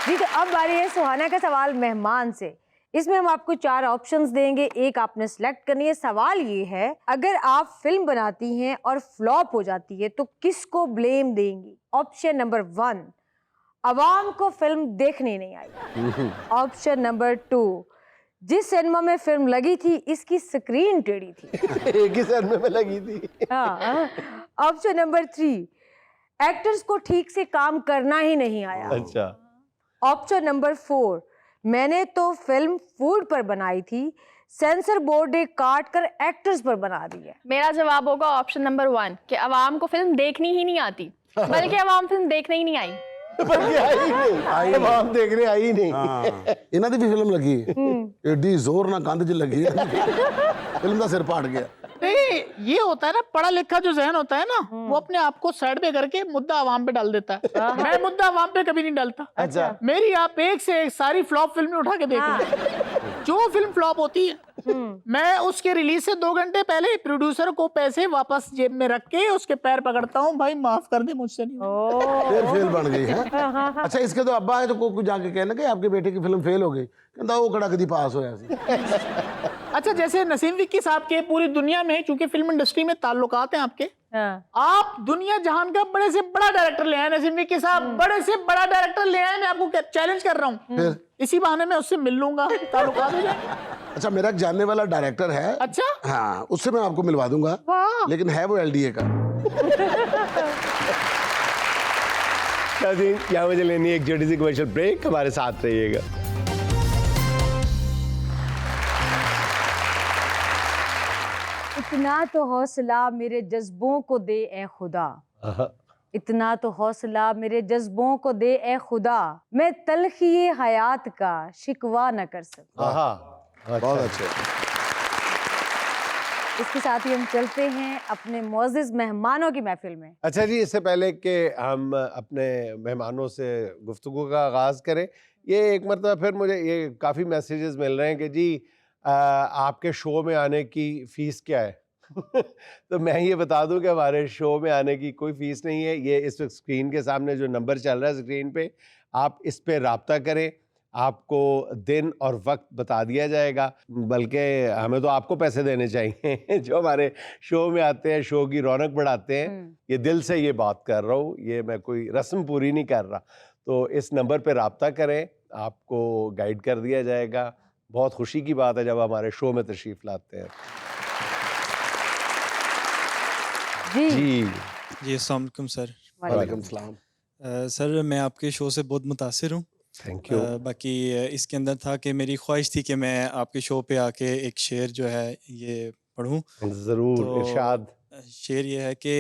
जी, तो अब बारी है सुहाना का सवाल मेहमान से। इसमें हम आपको 4 ऑप्शंस देंगे, एक आपने सेलेक्ट करनी है। सवाल ये है, अगर आप फिल्म बनाती हैं और फ्लॉप हो जाती है तो किसको ब्लेम देंगी? ऑप्शन नंबर 1, अवाम को फिल्म देखने नहीं आई। ऑप्शन नंबर 2, जिस सिनेमा में फिल्म लगी थी इसकी स्क्रीन टेढ़ी थी। एक ही सिनेमा में लगी थी। हाँ। ऑप्शन नंबर 3, एक्टर्स को ठीक से काम करना ही नहीं आया। अच्छा। ऑप्शन नंबर 4, मैंने तो फिल्म फूड पर बनाई थी, सेंसर बोर्ड ने काट कर एक्टर्स पर बना दी है। मेरा जवाब होगा ऑप्शन नंबर 1 कि अवाम को फिल्म देखनी ही नहीं आती, बल्कि अवाम फिल्म देखने ही नहीं आई। बल्कि आई नहीं, अवाम देखने आई नहीं। इन्हां दी भी फिल्म लगी एडी जोर ना कंध च लगी फिल्म का सिर पाट गया। नहीं, ये होता है ना, पढ़ा लिखा जो जहन होता है ना, वो अपने आप को साइड पे करके मुद्दा आवाम पे डाल देता है। मैं मुद्दा आवाम पे कभी नहीं डालता। अच्छा। मेरी आप एक से एक सारी फ्लॉप फिल्में उठा के देख लें। जो फिल्म फ्लॉप होती है, मैं उसके रिलीज से 2 घंटे पहले प्रोड्यूसर को पैसे वापस जेब में रख के उसके पैर पकड़ता हूँ, भाई माफ कर दे, मुझसे नहीं हुई। फिर फेल बन गई है। अच्छा, इसके तो अब्बा है तो कोई जाके कहना कि आपके बेटे की फिल्म फेल हो गई, कहता वो कड़ा कदी पास होया सी। अच्छा, जैसे नसीम विक्की साहब के पूरी दुनिया में, चूंकि फिल्म इंडस्ट्री में ताल्लुकात हैं आपके, आप दुनिया जहान का बड़े से बड़ा डायरेक्टर ले आए नसीम विक्की साहब, बड़े से बड़ा डायरेक्टर ले आए। मैं आपको चैलेंज कर रहा हूँ, इसी बहाने में उससे मिल लूंगा, ताल्लुकात हो जाए। अच्छा, मेरा एक जानने वाला डायरेक्टर है। अच्छा, हाँ, उससे मैं आपको मिलवा दूंगा, लेकिन है वो LDA का। क्या मुझे लेनी है एक छोटी सी कमर्शियल ब्रेक, हमारे साथ रहिएगा। इतना तो हौसला मेरे जज्बों को दे ए खुदा, इतना तो हौसला मेरे जज्बों को दे ए खुदा, मैं तलखी हयात का शिकवा न कर सकता। बहुत अच्छे। इसके साथ ही हम चलते हैं अपने मोअज़्ज़िज़ मेहमानों की महफिल में। अच्छा जी, इससे पहले कि हम अपने मेहमानों से गुफ्तगू का आगाज़ करें, ये एक मरतबा फिर मुझे ये काफ़ी मैसेजेस मिल रहे हैं कि जी आपके शो में आने की फ़ीस क्या है? तो मैं ये बता दूं कि हमारे शो में आने की कोई फ़ीस नहीं है। ये इस वक्त स्क्रीन के सामने जो नंबर चल रहा है स्क्रीन पे, आप इस पे राब्ता करें, आपको दिन और वक्त बता दिया जाएगा। बल्कि हमें तो आपको पैसे देने चाहिए जो हमारे शो में आते हैं, शो की रौनक बढ़ाते हैं। ये दिल से ये बात कर रहा हूँ, ये मैं कोई रस्म पूरी नहीं कर रहा। तो इस नंबर पे राब्ता करें, आपको गाइड कर दिया जाएगा। बहुत खुशी की बात है जब हमारे शो में तशरीफ़ लाते हैं। जी अस्सलाम वालेकुम सर। वालेकुम सलाम। सर, मैं आपके शो से बहुत मुतासिर हूँ। Thank you. बाकी इसके अंदर था कि मेरी ख्वाहिश थी कि मैं आपके शो पे आके एक शेर जो है ये पढ़ूँ। ज़रूर, इरशाद। शेर ये है कि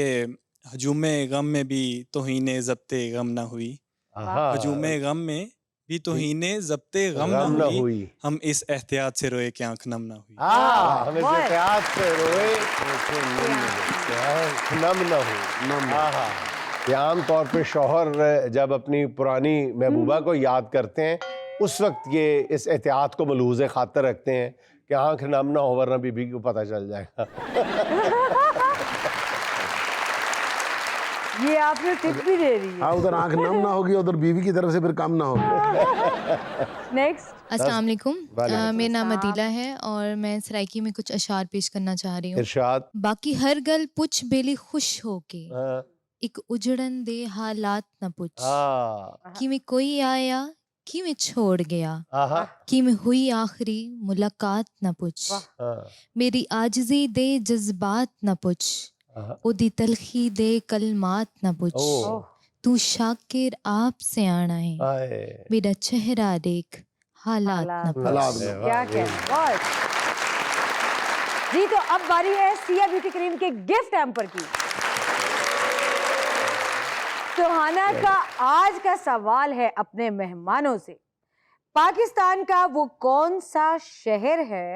हजूमे गम में भी तौहीने ज़ब्ते गम ना हुई, हजूमे गम में भी तौहीने ज़ब्ते गम ना हुई, हम इस एहतियात से रोए कि आँख नम ना हुई। हम इस एहतियात से रोए कि नम ना हुई। ये आम तौर पे शौहर जब अपनी पुरानी महबूबा को याद करते हैं, उस वक्त ये इस एहतियात को मलूज़ खातर रखते हैं कि आँख नम ना हो, वरना बीबी को पता चल जाएगा। ये आपने टिप भी दे दी है। हाँ, उधर आंख नम ना होगी, उधर बीवी की तरफ से फिर कम ना होगी। नेक्स्ट। अस्सलाम वालेकुम, मेरा नाम अदीला है और मैं सराइकी में कुछ अशार पेश करना चाह रही हूँ। इरशाद। बाकी हर गल पुछ बेली खुश होके, ਇੱਕ ਉਜੜਨ ਦੇ ਹਾਲਾਤ ਨਾ ਪੁੱਛ हाँ ਕਿਵੇਂ ਕੋਈ ਆਇਆ ਕਿਵੇਂ ਛੋੜ ਗਿਆ आहा ਕਿਵੇਂ ਹੋਈ ਆਖਰੀ ਮੁਲਾਕਾਤ ਨਾ ਪੁੱਛ हाँ ਮੇਰੀ ਆਜਜ਼ੀ ਦੇ ਜਜ਼ਬਾਤ ਨਾ ਪੁੱਛ आहा ਉਹਦੀ ਤਲਖੀ ਦੇ ਕਲਮਾਤ ਨਾ ਪੁੱਛ ओ तू शाकिर आप से आना है हाय मेरा चेहरा देख हालात न पूछ। हालात अरे में। वाह, क्या ये- क्या बहुत जी। तो अब बारी है सिया ब्यूटी क्रीम के गिफ्ट हैम्पर की। सुहाना का आज का सवाल है अपने मेहमानों से, पाकिस्तान का वो कौन सा शहर है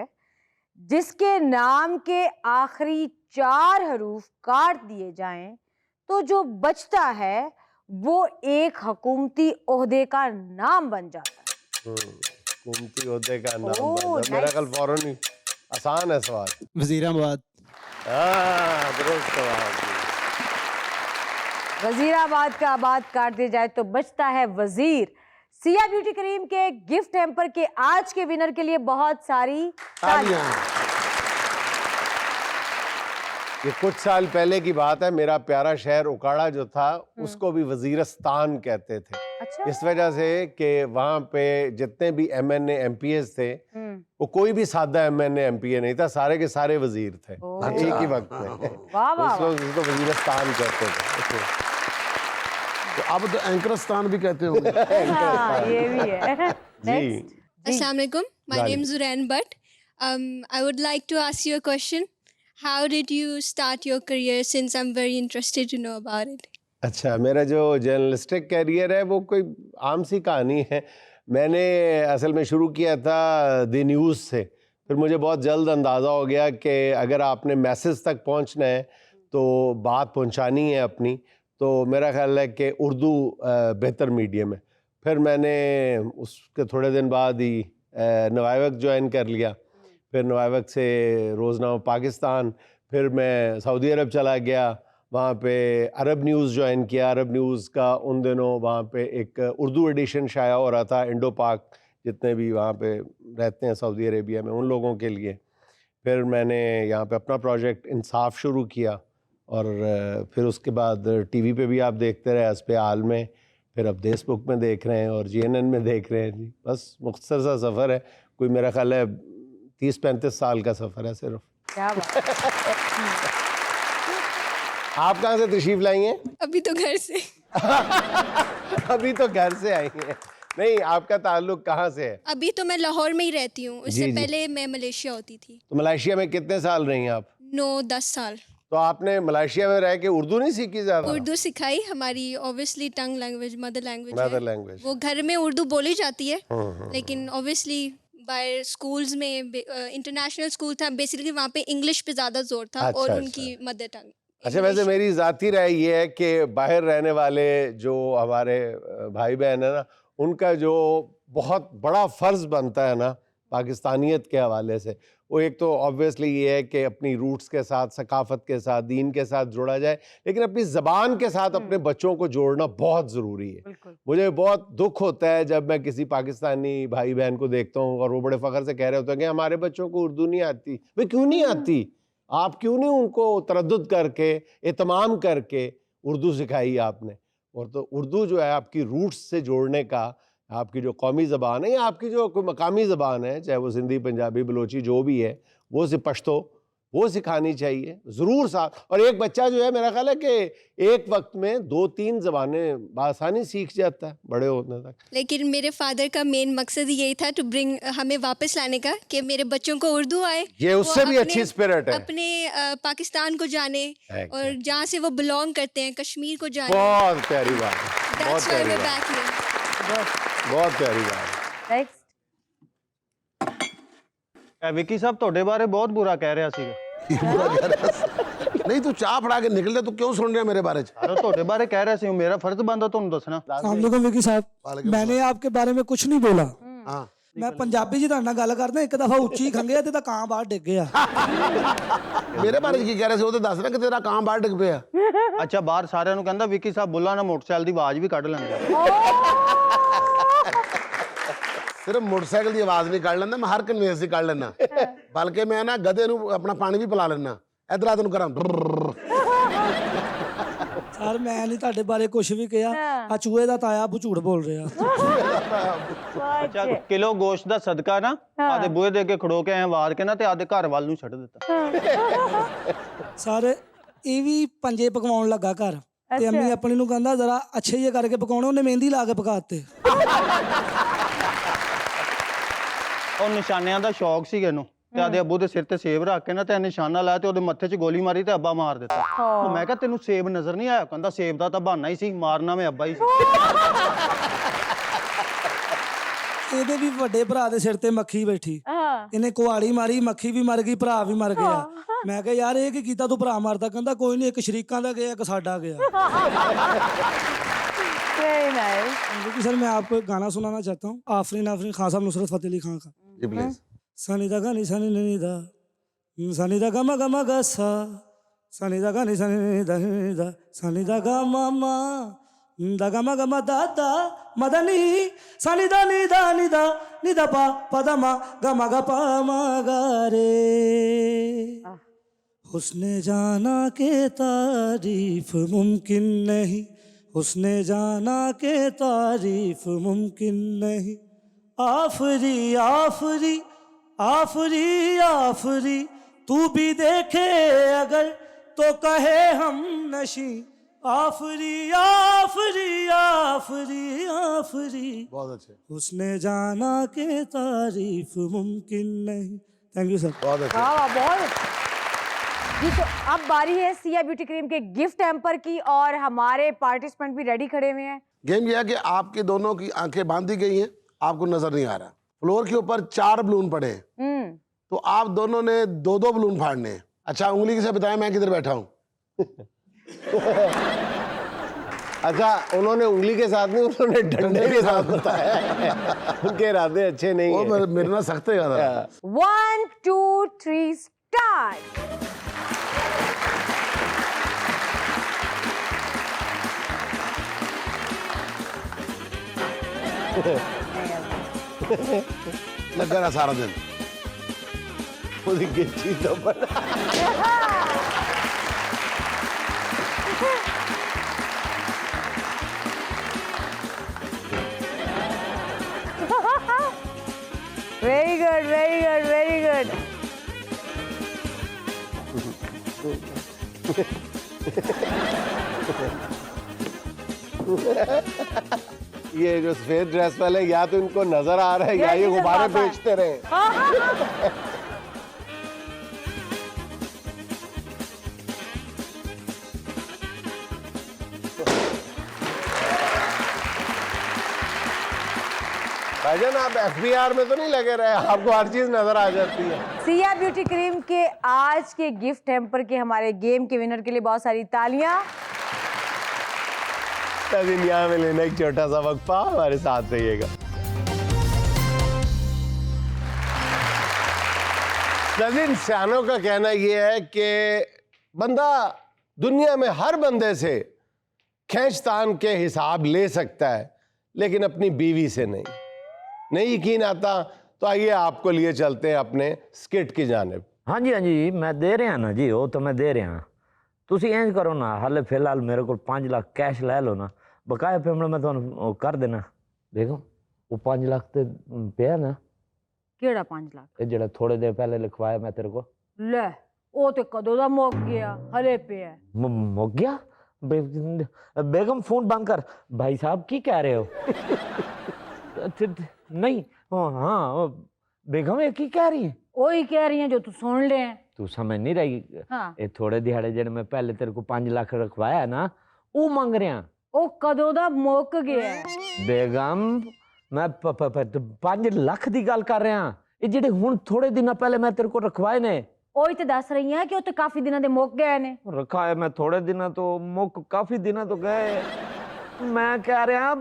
जिसके नाम के आखिरी 4 हरूफ काट दिए जाएं तो जो बचता है वो एक हुकूमती ओहदे का नाम बन जाता है। हुकूमती ओहदे का नाम ओह, बंदा। मेरा nice. ख्याल फौरन ही आसान है सवाल। वजीराबाद। हाँ दुरुस्त सवाल। वजीराबाद का आबाद काट दिया जाए तो बचता है वजीर। सिया ब्यूटी क्रीम के गिफ्ट हैम्पर के आज के विनर के लिए बहुत सारी तालियां। ये कुछ साल पहले की बात है, मेरा प्यारा शहर उकाड़ा जो था उसको भी वजीरस्तान कहते थे। अच्छा। इस वजह से कि वहाँ पे जितने भी MNA MPs थे वो कोई भी सादा MNA MPA नहीं था, सारे के सारे वजीर थे एक ही वक्त में। वाह वाह उसको उसको वजीरस्तान कहते थे। तो अब तो एंकरस्तान भी कहते होंगे। हाँ, ये भी है। जी Assalamu alaikum. My Waalaikum. name is Zurain Butt. I would like to ask you a question. How did you start your career, since I'm very interested to know about it? अच्छा, मेरा जो जर्नलिस्टिक कैरियर है वो कोई आम सी कहानी है। मैंने असल में शुरू किया था द न्यूज़ से, फिर मुझे बहुत जल्द अंदाज़ा हो गया कि अगर आपने मैसेज तक पहुंचना है तो बात पहुंचानी है अपनी, तो मेरा ख्याल है कि उर्दू बेहतर मीडियम है। फिर मैंने उसके थोड़े दिन बाद ही नवाए वक्त ज्वाइन कर लिया, फिर नवाए वक्त से रोज़नामा पाकिस्तान, फिर मैं सऊदी अरब चला गया, वहाँ पे अरब न्यूज़ ज्वाइन किया। अरब न्यूज़ का उन दिनों वहाँ पे एक उर्दू एडिशन शाया हो रहा था, इंडो पाक जितने भी वहाँ पे रहते हैं सऊदी अरेबिया में उन लोगों के लिए। फिर मैंने यहाँ पे अपना प्रोजेक्ट इंसाफ शुरू किया और फिर उसके बाद टीवी पे भी आप देखते रहे, इस पे आल में, फिर अब देशबुक में देख रहे हैं और GNN में देख रहे हैं। जी बस मुख्तसर सा सफ़र है, कोई मेरा ख्याल है 30-35 साल का सफ़र है सिर्फ। क्या बात। आप कहाँ से तशरीफ लाई हैं? अभी तो घर से। अभी तो घर से आई हैं। नहीं, आपका ताल्लुक कहाँ से है? अभी तो मैं लाहौर में ही रहती हूँ, जी, उससे जी। पहले मैं मलेशिया होती थी। तो मलेशिया में कितने साल रही हैं आप? 9-10 साल। तो आपने मलेशिया में रह के उर्दू नहीं सीखी ज़्यादा? उर्दू सिखाई, हमारी ऑब्वियसली टंग लैंग्वेज, मदर लैंग्वेज मदर है। लैंग्वेज। वो घर में उर्दू बोली जाती है, हम्म। लेकिन ऑब्वियसली बाहर स्कूल्स में इंटरनेशनल स्कूल था, बेसिकली वहाँ पे इंग्लिश पे ज़्यादा जोर था अच्छा, और अच्छा। उनकी मदर टंग। अच्छा, वैसे मेरी ज़ाती राय ये है कि बाहर रहने वाले जो हमारे भाई बहन है ना, उनका जो बहुत बड़ा फ़र्ज़ बनता है ना पाकिस्तानियत के हवाले से, वो एक तो ऑब्वियसली ये है कि अपनी रूट्स के साथ, सकाफ़त के साथ, दीन के साथ जोड़ा जाए, लेकिन अपनी ज़बान के साथ अपने बच्चों को जोड़ना बहुत ज़रूरी है। मुझे बहुत दुख होता है जब मैं किसी पाकिस्तानी भाई बहन को देखता हूँ और वो बड़े फ़ख्र से कह रहे होते हैं कि हमारे बच्चों को उर्दू नहीं आती। भाई क्यों नहीं आती? आप क्यों नहीं उनको तरद्दुद करके, एहतमाम करके उर्दू सिखाई आपने? और तो उर्दू जो है आपकी रूट्स से जोड़ने का, आपकी जो कौमी ज़बान है या आपकी जो कोई मकामी ज़बान है, चाहे वो सिंधी, पंजाबी, बलोची जो भी है, वो से पश्तो वो सिखानी चाहिए ज़रूर साथ। और एक बच्चा जो है मेरा ख्याल है कि एक वक्त में 2-3 ज़बानें बआसानी सीख जाता है बड़े होने तक। लेकिन मेरे फादर का मेन मकसद यही था टू ब्रिंग, हमें वापस लाने का, कि मेरे बच्चों को उर्दू आए, ये वो उससे भी अच्छी स्पिरिट है। अपने पाकिस्तान को जाने और जहाँ से वो बिलोंग करते हैं, कश्मीर को जाने। बहुत प्यारी बात है, बहुत That's why प्यारी we're बात back here. बहुत प्यारी बात है। नेक्स्ट। विकी साहब ਤੁਹਾਡੇ ਬਾਰੇ ਬਹੁਤ बुरा कह रहा ਸੀਗਾ। नहीं तू चाह फड़ा के निकल तू क्यों सुन रहा है मेरे बारे में? अरे ਤੁਹਾਡੇ ਬਾਰੇ ਕਹਿ ਰਿਹਾ ਸੀ, मेरा फर्ज बनता ਤੁਹਾਨੂੰ ਦੱਸਣਾ। अस्सलाम विकी साहब, मैंने आपके बारे में कुछ नहीं बोला। मैं पंजाबी जी ਤੁਹਾਡੇ ਨਾਲ ਗੱਲ ਕਰਦਾ, ਇੱਕ ਦਫਾ ਉੱਚੀ ਖੰਗਿਆ ਤੇ ਤਾਂ ਕਾਂ ਬਾਹਰ ਡਿੱਗ ਗਿਆ। ਮੇਰੇ ਬਾਰੇ ਕੀ ਕਹਿ ਰਿਹਾ ਸੀ ਉਹ ਤੇ ਦੱਸ ਨਾ ਕਿ ਤੇਰਾ ਕਾਂ ਬਾਹਰ ਡਿੱਗ ਪਿਆ। ਅੱਛਾ, ਬਾਹਰ ਸਾਰਿਆਂ ਨੂੰ ਕਹਿੰਦਾ ਵਿੱਕੀ ਸਾਹਿਬ ਬੁੱਲਾ ਨਾ ਮੋਟਰਸਾਈਕਲ ਦੀ ਆਵਾਜ਼ ਵੀ ਕੱਢ ਲੈਂਦਾ। ਸਿਰਫ ਮੋਟਰਸਾਈਕਲ ਦੀ ਆਵਾਜ਼ ਨਹੀਂ ਕੱਢ ਲੈਂਦਾ, ਮੈਂ ਹਰ ਕਨਵੇਂਸ ਦੀ ਕੱਢ ਲੈਣਾ, ਬਲਕਿ ਮੈਂ ਨਾ ਗਧੇ ਨੂੰ ਆਪਣਾ ਪਾਣੀ ਵੀ ਪਿਲਾ ਲੈਣਾ। ਇਧਰ ਆ ਤੈਨੂੰ ਕਰਾਂ। ਯਾਰ ਮੈਂ ਨਹੀਂ ਤੁਹਾਡੇ ਬਾਰੇ ਕੁਝ ਵੀ ਕਿਹਾ ਆ ਚੂਹੇ ਦਾ ਤਾਇਆ ਬੂ ਝੂਠ ਬੋਲ ਰਿਹਾ ਅੱਛਾ ਕਿਲੋ ਗੋਸ਼ਤ ਦਾ ਸਦਕਾ ਨਾ ਆਦੇ ਬੂਹੇ ਦੇ ਅੱਗੇ ਖੜੋ ਕੇ ਐ ਵਾਰ ਕੇ ਨਾ ਤੇ ਆਦੇ ਘਰ ਵੱਲ ਨੂੰ ਛੱਡ ਦਿੱਤਾ ਸਰ ਇਹ ਵੀ ਪੰਜੇ ਪਕਵਾਉਣ ਲੱਗਾ ਘਰ ਤੇ ਅੰਮੀ ਆਪਣੀ ਨੂੰ ਕਹਿੰਦਾ ਜ਼ਰਾ ਅੱਛੇ ਜਿਹੇ ਕਰਕੇ ਪਕਾਉਣੇ ਉਹਨੇ ਮਹਿੰਦੀ ਲਾ ਕੇ ਪਕਾਤੇ ਉਹ ਨਿਸ਼ਾਨਿਆਂ ਦਾ ਸ਼ੌਕ ਸੀ ਇਹਨੂੰ ਤੇ ਆਦੇ ਅੱਬੂ ਦੇ ਸਿਰ ਤੇ ਸੇਬ ਰੱਖ ਕੇ ਨਾ ਤੇ ਨਿਸ਼ਾਨਾ ਲਾਇਆ ਤੇ ਉਹਦੇ ਮੱਥੇ 'ਚ ਗੋਲੀ ਮਾਰੀ ਤੇ ਅੱਬਾ ਮਾਰ ਦਿੱਤਾ ਉਹ ਮੈਂ ਕਿਹਾ ਤੈਨੂੰ ਸੇਬ ਨਜ਼ਰ ਨਹੀਂ ਆਇਆ ਕਹਿੰਦਾ ਸੇਬ ਦਾ ਤਾਂ ਬਹਾਨਾ ਹੀ ਸੀ ਮਾਰਨਾ ਮੈਂ ਅੱਬਾ ਹੀ ਸੀ ਇਹਦੇ ਵੀ ਵੱਡੇ ਭਰਾ ਦੇ ਸਿਰ ਤੇ ਮੱਖੀ ਬੈਠੀ ਇਹਨੇ ਕੁਹਾੜੀ ਮਾਰੀ ਮੱਖੀ ਵੀ ਮਰ ਗਈ ਭਰਾ ਵੀ ਮਰ ਗਿਆ ਮੈਂ ਕਿਹਾ यार ये ਕੀ ਕੀਤਾ ਤੂੰ ਭਰਾ ਮਾਰਦਾ ਕਹਿੰਦਾ ਕੋਈ ਨਹੀਂ ਇੱਕ ਸ਼ਰੀਕਾਂ ਦਾ ਗਿਆ ਇੱਕ ਸਾਡਾ ਗਿਆ क्योंकि सर मैं आपको एक गाना सुनाना चाहता हूँ आफरीन आफरीन खान साहब नुसरत फतेह अली खान का जी प्लीज सनी दा गानी सनी नी दा सनी दा गमा गमा गा सा सनी दा गानी सनी दा सनी दा गा मामा दा गमा गमा दा दा मदनी सनी दा नी दा पा दा मा गमा गा पा मा गा रे उसने जाना के तारीफ मुमकिन नहीं उसने जाना के तारीफ मुमकिन नहीं आफरी आफरी आफरी आफरी तू भी देखे अगर तो कहे हम नशी आफरी आफरी आफरी आफरी बहुत अच्छे उसने जाना के तारीफ मुमकिन नहीं थैंक यू सर बहुत अच्छे बहुत जी। तो अब बारी है सिया ब्यूटी क्रीम के गिफ्ट हैम्पर की और हमारे पार्टिसिपेंट भी रेडी खड़े हुए हैं। गेम यह है कि आपकी दोनों की आंखें बांधी गई हैं आपको नजर नहीं आ रहा फ्लोर के ऊपर 4 बलून पड़े हैं तो आप दोनों ने 2-2 बलून फाड़ने हैं अच्छा उंगली से बताया मैं किधर बैठा हूँ अच्छा उन्होंने उंगली के साथ नहीं उन्होंने डंडे के साथ बताया उनके इरादे अच्छे नहीं हैं मेरे ना सख्त है 1 2 3 स्टार्ट। लगा रहा सारा दिन ਉਹਦੀ ਗਿੱਚੀ ਤੋਂ ਬਣਾ very good very good very good. ये जो सफेद ड्रेस वाले या तो इनको नजर आ रहा है या ये गुब्बारे बेचते रहे भाईजान आप एफबीआर में तो नहीं लगे रहे आपको हर चीज नजर आ जाती है। सिया ब्यूटी क्रीम के आज के गिफ्ट हैम्पर के हमारे गेम के विनर के लिए बहुत सारी तालियां। यहाँ में लेना एक छोटा सा वक्फा हमारे साथ रहिएगा। नज़ीर सियानों का कहना यह है कि बंदा दुनिया में हर बंदे से खींचतान के हिसाब ले सकता है लेकिन अपनी बीवी से नहीं यकीन आता तो आइए आपको लिए चलते हैं अपने स्किट की जानिब। हाँ जी मैं दे रहा ना जी वो तो मैं दे रहा तुसी इंज करो ना हाले फिलहाल मेरे को 5 लाख कैश ले लो ना बकाया पेमेंट मैं तुहानू कर देना देखो वो 5 लाख ते पिया ना केड़ा 5 लाख ये जेड़ा थोड़े देर पहले लिखवाया मैं तेरे को ले ओ ते कदों दा मुक गया हले पिया मुक गया बेगम फोन बंद कर भाई साहब की कह रहे हो नहीं हाँ बेगम ये की कह रही है वही कह रही है जो तू सुन ले तू समझ नहीं रही हाँ। ये थोड़े दिहाड़े जेड़े मैं पहले तेरे को 5 लाख रखवाया ना वो मांग रहा ओ कदों दा मुक गया बेगम मैं 5 लाख दी गल कर रहा ये जेड़े हुण थोड़े दिन पहले मैं तेरे को रखवाए ने ओही ते दस रही हैं कि वो तो काफी दिनों दे मुक गए ने रखा है मैं थोड़े दिन तो मुक काफी दिन तो गए मैं कह रहा